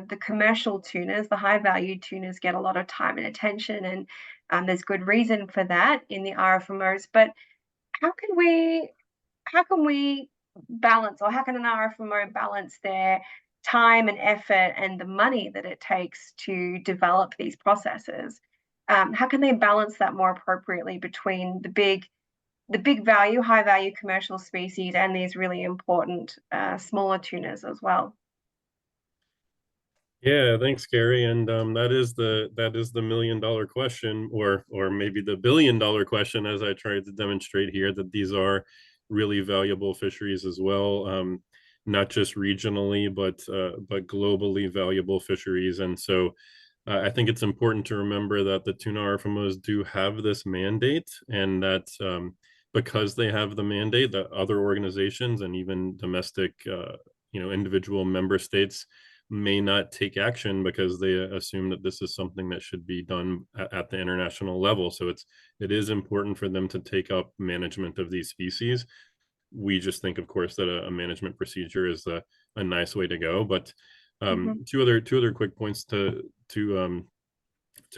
the commercial tunas, the high-value tunas, get a lot of time and attention, and there's good reason for that in the RFMOs. But how can we balance, or how can an RFMO balance their time and effort and the money that it takes to develop these processes? How can they balance that more appropriately between the big value, high value commercial species and these really important smaller tunas as well? Yeah, thanks, Gary. And that is the $1 million question, or maybe the $1 billion question, as I tried to demonstrate here, that these are really valuable fisheries as well, not just regionally, but globally valuable fisheries. And so I think it's important to remember that the tuna RFMOs do have this mandate, and that because they have the mandate, that other organizations and even domestic, individual member states may not take action because they assume that this is something that should be done at the international level. So it is important for them to take up management of these species. We just think, of course, that a management procedure is a nice way to go. But two other quick points to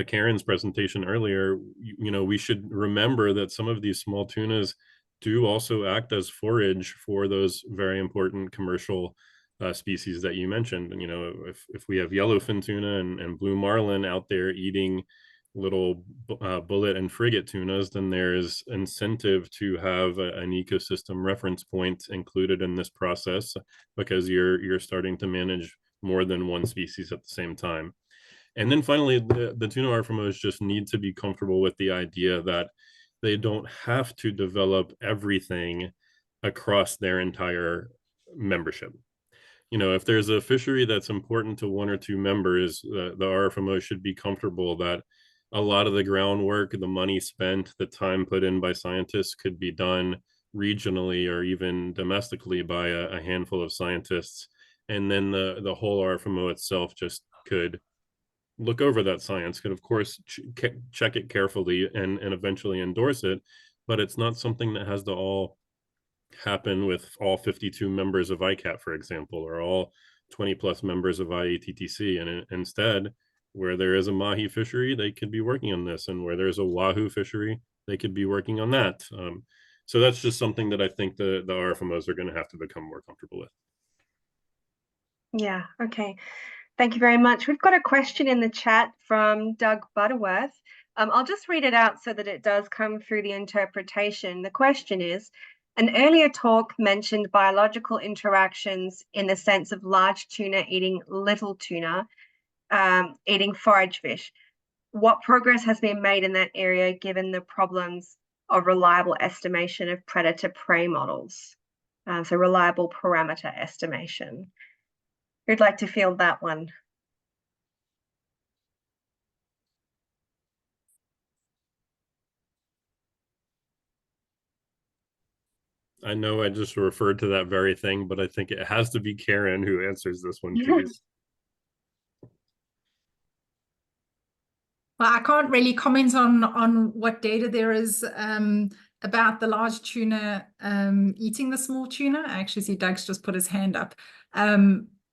Karen's presentation earlier. We should remember that some of these small tunas do also act as forage for those very important commercial species that you mentioned. And if we have yellowfin tuna and blue marlin out there eating little bullet and frigate tunas, then there's incentive to have an ecosystem reference point included in this process, because you're starting to manage more than one species at the same time. And then finally, the tuna RFMOs just need to be comfortable with the idea that they don't have to develop everything across their entire membership. If there's a fishery that's important to one or two members, the RFMO should be comfortable that a lot of the groundwork, the money spent, the time put in by scientists could be done regionally or even domestically by a handful of scientists and then the whole RFMO itself just could look over that science, could of course check it carefully and eventually endorse it, but it's not something that has to all happen with all 52 members of ICAT, for example, or all 20 plus members of IATTC. And instead, where there is a Mahi fishery, they could be working on this. And where there's a Wahoo fishery, they could be working on that. So that's just something that I think the RFMOs are going to have to become more comfortable with. Yeah, okay. Thank you very much. We've got a question in the chat from Doug Butterworth. I'll just read it out so that it does come through the interpretation. The question is, an earlier talk mentioned biological interactions in the sense of large tuna eating little tuna, eating forage fish. What progress has been made in that area given the problems of reliable estimation of predator-prey models? So reliable parameter estimation. Who'd like to field that one? I know I just referred to that very thing, but I think it has to be Karen who answers this one, please. Well, I can't really comment on what data there is about the large tuna eating the small tuna. I actually see Doug's just put his hand up.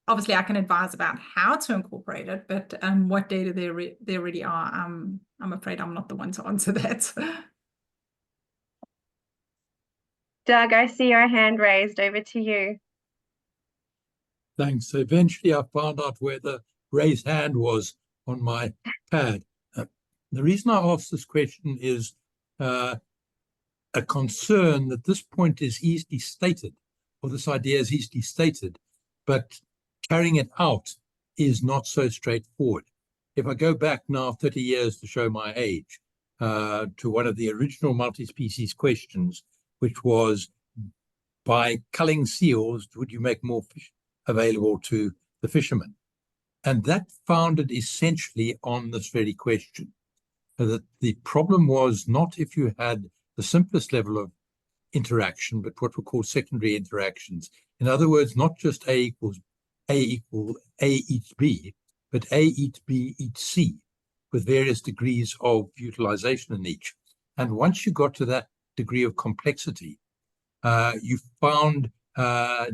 Obviously, I can advise about how to incorporate it, but what data there really are, I'm afraid I'm not the one to answer that. Doug, I see your hand raised. Over to you. Thanks. Eventually, I found out where the raised hand was on my pad. The reason I asked this question is a concern that this point is easily stated, or this idea is easily stated, but carrying it out is not so straightforward. If I go back now 30 years to show my age, to one of the original multi-species questions, which was, by culling seals, would you make more fish available to the fishermen? And that founded essentially on this very question. That the problem was not if you had the simplest level of interaction, but what were called secondary interactions. In other words, not just A eats B, but A eats B eats C, with various degrees of utilization in each. And once you got to that degree of complexity, you found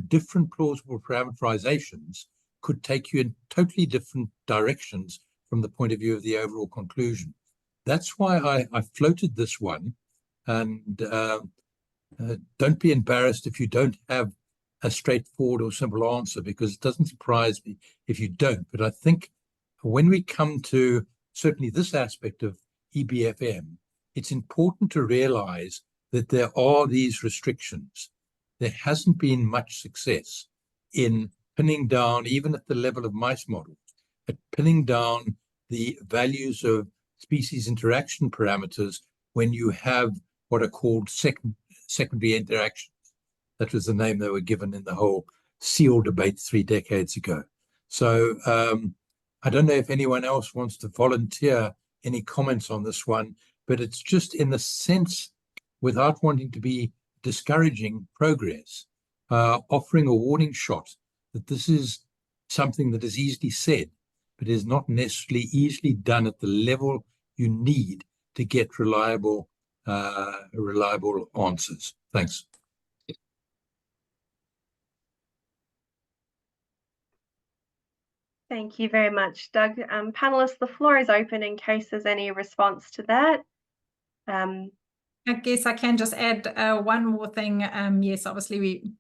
different plausible parameterizations could take you in totally different directions from the point of view of the overall conclusion. That's why I floated this one, and don't be embarrassed if you don't have a straightforward or simple answer, because it doesn't surprise me if you don't. But I think when we come to certainly this aspect of EBFM, it's important to realize that there are these restrictions. There hasn't been much success in pinning down, even at the level of mice models, at pinning down the values of species interaction parameters when you have what are called secondary interactions. That was the name they were given in the whole seal debate 3 decades ago. So I don't know if anyone else wants to volunteer any comments on this one, but it's just in the sense, without wanting to be discouraging progress, offering a warning shot that this is something that is easily said, but is not necessarily easily done at the level you need to get reliable answers. Thanks. Thank you very much, Doug. Panelists, the floor is open in case there's any response to that. I guess I can just add one more thing. Yes, obviously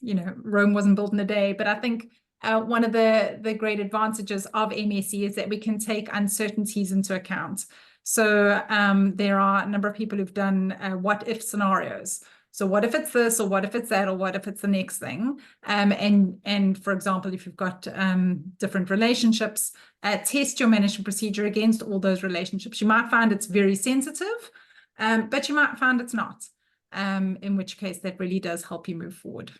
Rome wasn't built in a day, but I think one of the great advantages of MSE is that we can take uncertainties into account. So there are a number of people who've done what if scenarios. So what if it's this, or what if it's that, or what if it's the next thing? And for example, if you've got different relationships, test your management procedure against all those relationships. You might find it's very sensitive, but you might find it's not, in which case that really does help you move forward.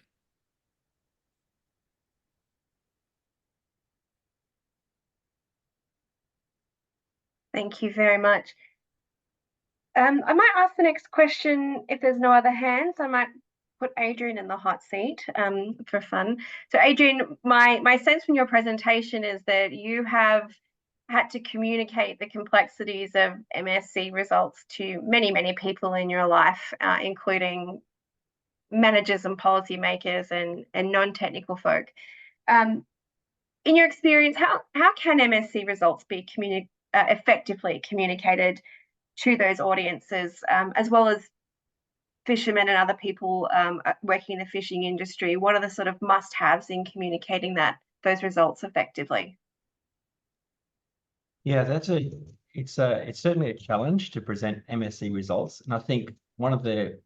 Thank you very much. I might ask the next question if there's no other hands. I might put Adrian in the hot seat for fun. So Adrian, my sense from your presentation is that you have had to communicate the complexities of MSc results to many, many people in your life, including managers and policymakers and non-technical folk. In your experience, how can MSc results be effectively communicated to those audiences, as well as fishermen and other people working in the fishing industry? What are the sort of must-haves in communicating those results effectively? Yeah, it's certainly a challenge to present MSc results, and I think one of the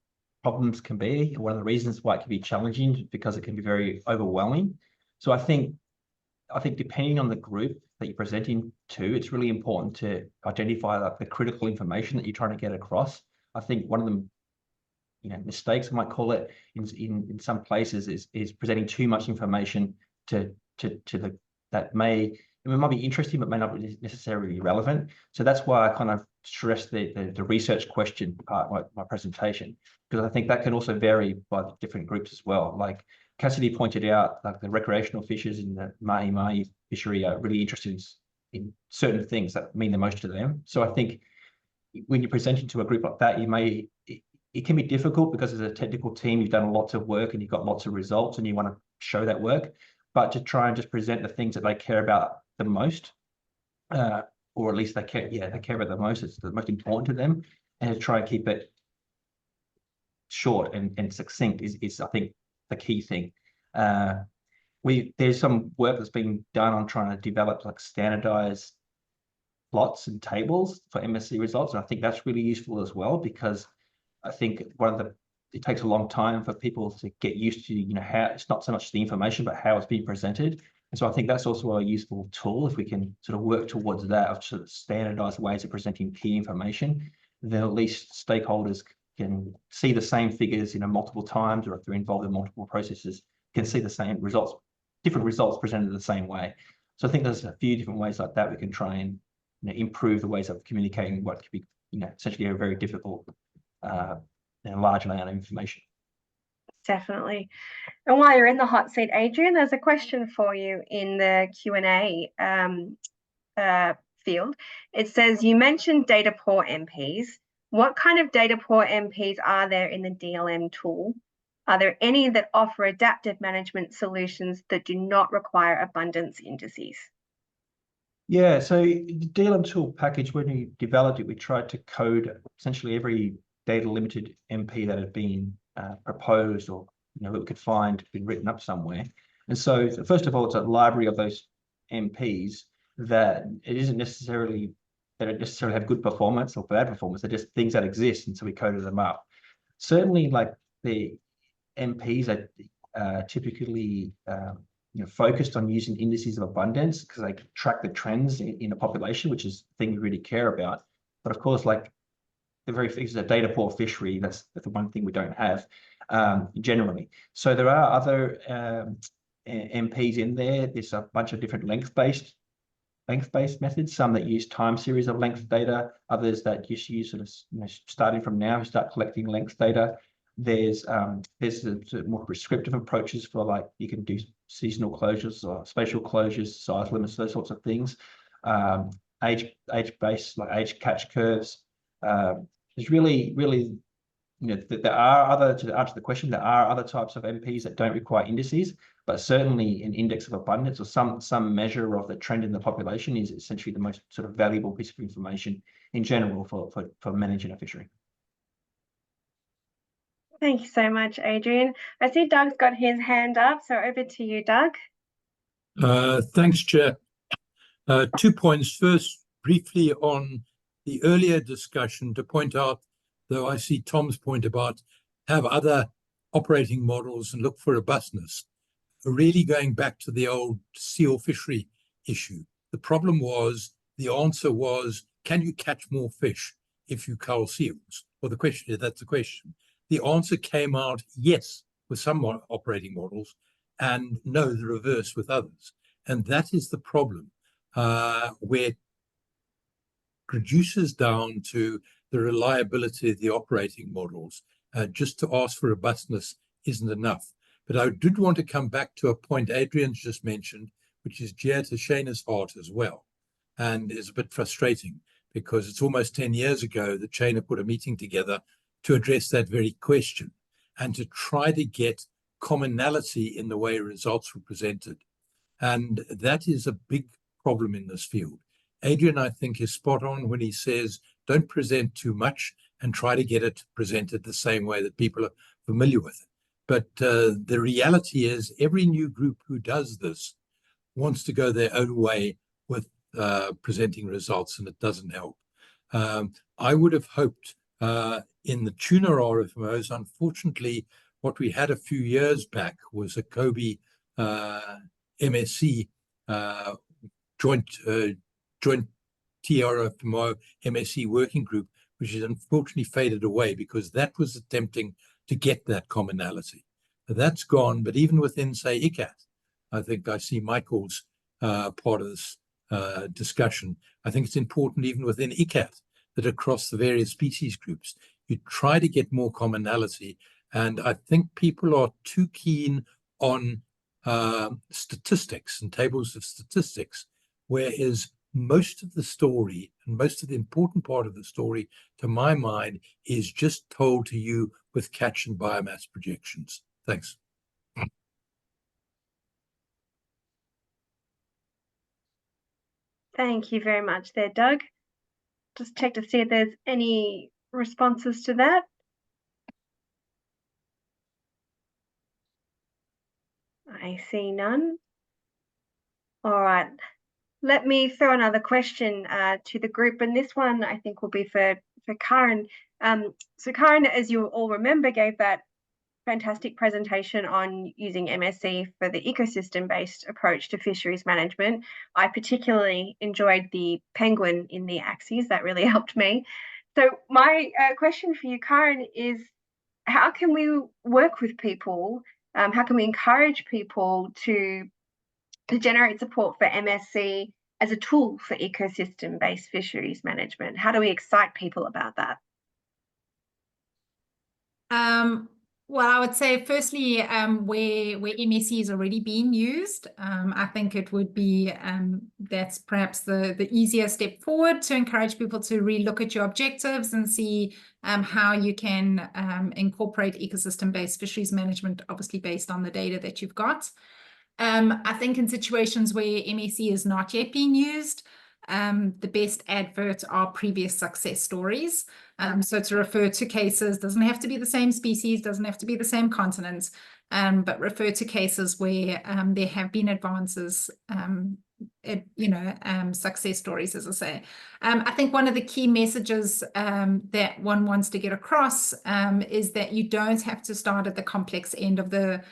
problems can be, one of the reasons why it can be challenging, because it can be very overwhelming. So I think depending on the group that you're presenting to, it's really important to identify the critical information that you're trying to get across. I think one of them, mistakes I might call it in some places is presenting too much information that might be interesting but may not be necessarily relevant. So that's why I kind of stress the research question part of my presentation, because I think that can also vary by the different groups as well. Like Cassidy pointed out, like the recreational fishers in the mahi-mahi fishery are really interested in certain things that mean the most to them. So I think when you're presenting to a group like that, it can be difficult because as a technical team, you've done lots of work and you've got lots of results and you want to show that work, but to try and just present the things that they care about the most, or at least they care about the most, it's the most important to them, and to try and keep it short and succinct is I think the key thing. There's some work that's been done on trying to develop like standardized plots and tables for MSc results, and I think that's really useful as well, because I think it takes a long time for people to get used to, how it's not so much the information, but how it's being presented. And so I think that's also a useful tool if we can sort of work towards that, of sort of standardized ways of presenting key information. Then at least stakeholders can see the same figures, multiple times, or if they're involved in multiple processes, can see the same results, different results presented the same way. So I think there's a few different ways like that we can try and improve the ways of communicating what could be, essentially a very difficult large amount of information. Definitely. And while you're in the hot seat, Adrian, there's a question for you in the Q&A field. It says, you mentioned data poor MPs. What kind of data poor MPs are there in the DLM tool? Are there any that offer adaptive management solutions that do not require abundance indices? Yeah, so the DLM tool package, when we developed it, we tried to code essentially every data limited MP that had been proposed, or that we could find been written up somewhere. And so first of all, it's a library of those MPs that it isn't necessarily that it necessarily have good performance or bad performance. They're just things that exist, and so we coded them up. Certainly, like the MPs are typically focused on using indices of abundance because they track the trends in a population, which is the thing we really care about. But of course, like the very fixes a data poor fishery, that's the one thing we don't have generally. So there are other MPs in there. There's a bunch of different length-based methods, some that use time series of length data, others that just use sort of starting from now, start collecting length data. There's more prescriptive approaches for, like, you can do seasonal closures or spatial closures, size limits, those sorts of things. Age-based, like age catch curves. There's really, there are other, to answer the question, there are other types of MPs that don't require indices, but certainly an index of abundance or some measure of the trend in the population is essentially the most sort of valuable piece of information in general for managing a fishery. Thank you so much, Adrian. I see Doug's got his hand up, so over to you, Doug. Thanks, Chair. 2 points. First, briefly on the earlier discussion, to point out, though I see Tom's point about have other operating models and look for robustness, really going back to the old seal fishery issue. The problem was, the answer was, can you catch more fish if you cull seals? Well, the question is, that's the question. The answer came out yes with some operating models, and no, the reverse with others. And that is the problem, where it reduces down to the reliability of the operating models. Just to ask for robustness isn't enough. But I did want to come back to a point Adrian's just mentioned, which is dear to Shayna's heart as well, and is a bit frustrating because it's almost 10 years ago that Shayna put a meeting together to address that very question and to try to get commonality in the way results were presented. And that is a big problem in this field. Adrian, I think, is spot on when he says, don't present too much and try to get it presented the same way that people are familiar with it. But the reality is every new group who does this wants to go their own way with presenting results, and it doesn't help. I would have hoped in the tuna RFMOs, unfortunately, what we had a few years back was a Kobe MSC joint TRFMO MSC working group, which has unfortunately faded away because that was attempting to get that commonality. That's gone, but even within, say, ICAT, I think I see Michael's part of this discussion. I think it's important even within ICAT that across the various species groups, you try to get more commonality. And I think people are too keen on statistics and tables of statistics, whereas most of the story and most of the important part of the story, to my mind, is just told to you with catch and biomass projections. Thanks. Thank you very much there, Doug. Just check to see if there's any responses to that. I see none. All right. Let me throw another question to the group, and this one I think will be for Karen. So Karen, as you all remember, gave that fantastic presentation on using MSC for the ecosystem-based approach to fisheries management. I particularly enjoyed the penguin in the axes. That really helped me. So my question for you, Karen, is how can we work with people? How can we encourage people to generate support for MSC as a tool for ecosystem-based fisheries management? How do we excite people about that? Well, I would say firstly, where MSC is already being used, I think it would be that's perhaps the easier step forward to encourage people to relook at your objectives and see how you can incorporate ecosystem-based fisheries management, obviously based on the data that you've got. I think in situations where MSC is not yet being used, the best adverts are previous success stories. So to refer to cases, doesn't have to be the same species, doesn't have to be the same continent, but refer to cases where there have been advances, success stories, as I say. I think one of the key messages that one wants to get across is that you don't have to start at the complex end of the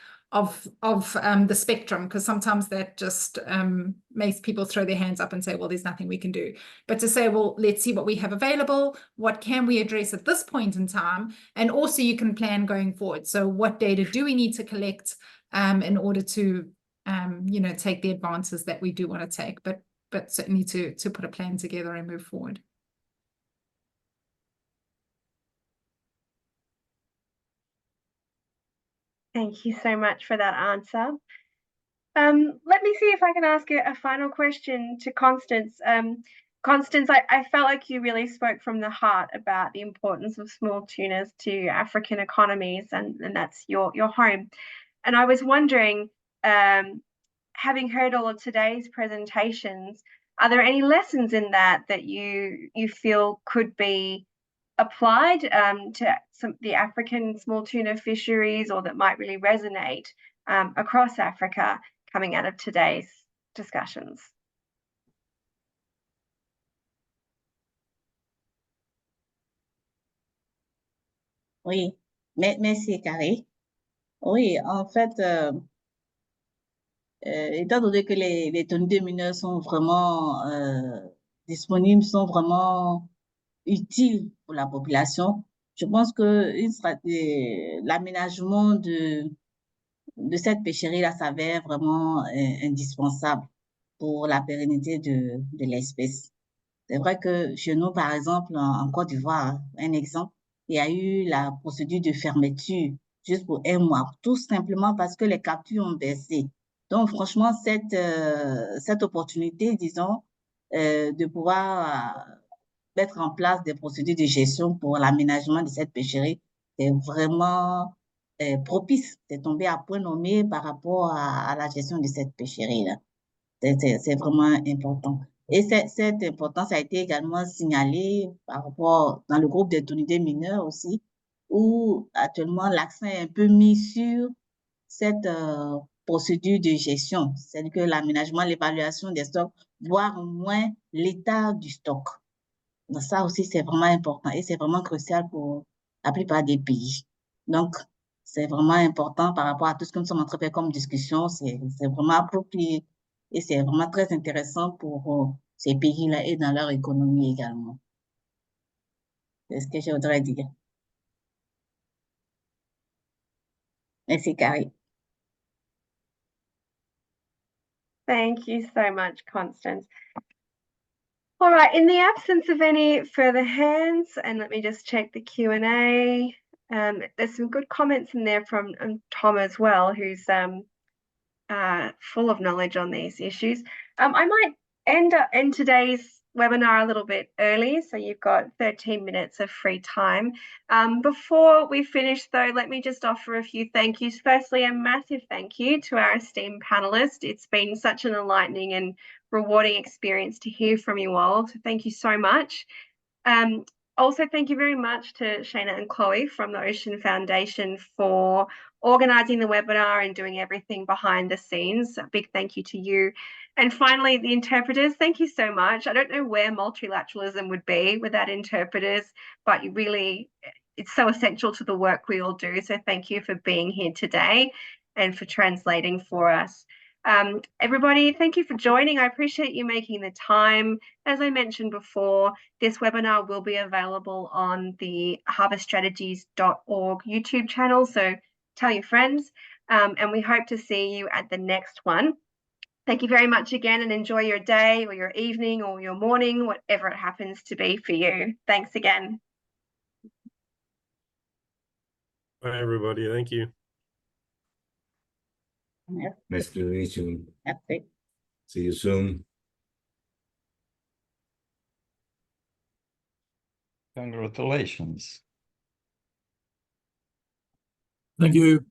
spectrum, because sometimes that just makes people throw their hands up and say, well, there's nothing we can do. But to say, well, let's see what we have available, what can we address at this point in time, and also you can plan going forward. So what data do we need to collect in order to take the advances that we do want to take, but certainly to put a plan together and move forward. Thank you so much for that answer. Let me see if I can ask a final question to Constance. Constance, I felt like you really spoke from the heart about the importance of small tunas to African economies, and that's your home. And I was wondering, having heard all of today's presentations, are there any lessons in that you feel could be applied to the African small tuna fisheries, or that might really resonate across Africa coming out of today's discussions? Oui, merci Carrie. Oui, en fait, étant donné que les tonniers mineurs sont vraiment disponibles, sont vraiment utiles pour la population, je pense que l'aménagement de cette pêcherie-là s'avère vraiment indispensable pour la pérennité de l'espèce. C'est vrai que chez nous, par exemple, en Côte d'Ivoire, un exemple, il y a eu la procédure de fermeture juste pour un mois, tout simplement parce que les captures ont baissé. Donc, franchement, cette opportunité, disons, de pouvoir mettre en place des procédures de gestion pour l'aménagement de cette pêcherie, c'est vraiment propice. C'est tombé à point nommé par rapport à la gestion de cette pêcherie-là. C'est vraiment important. Et cette importance a été également signalée par rapport dans le groupe des autorités mineures aussi, où actuellement l'accent est un peu mis sur cette procédure de gestion, c'est-à-dire que l'aménagement, l'évaluation des stocks, voire au moins l'état du stock. Donc ça aussi, c'est vraiment important et c'est vraiment crucial pour la plupart des pays. Donc, c'est vraiment important par rapport à tout ce que nous sommes en train de faire comme discussion. C'est vraiment approprié et c'est vraiment très intéressant pour ces pays-là et dans leur économie également. C'est ce que je voudrais dire. Merci, Carrie. Thank you so much, Constance. All right, in the absence of any further hands, and let me just check the Q&A. There's some good comments in there from Tom as well, who's full of knowledge on these issues. I might end today's webinar a little bit early, so you've got 13 minutes of free time. Before we finish though, let me just offer a few thank yous. Firstly, a massive thank you to our esteemed panelists. It's been such an enlightening and rewarding experience to hear from you all, so thank you so much. Also, thank you very much to Shana and Chloe from the Ocean Foundation for organising the webinar and doing everything behind the scenes. A big thank you to you. And finally, the interpreters, thank you so much. I don't know where multilateralism would be without interpreters, but you really, it's so essential to the work we all do. So thank you for being here today and for translating for us. Everybody, thank you for joining. I appreciate you making the time. As I mentioned before, this webinar will be available on the harbourstrategies.org YouTube channel, so tell your friends, and we hope to see you at the next one. Thank you very much again, and enjoy your day or your evening or your morning, whatever it happens to be for you. Thanks again. Bye, everybody. Thank you. Nice to meet you. Merci. See you soon. Congratulations. Thank you.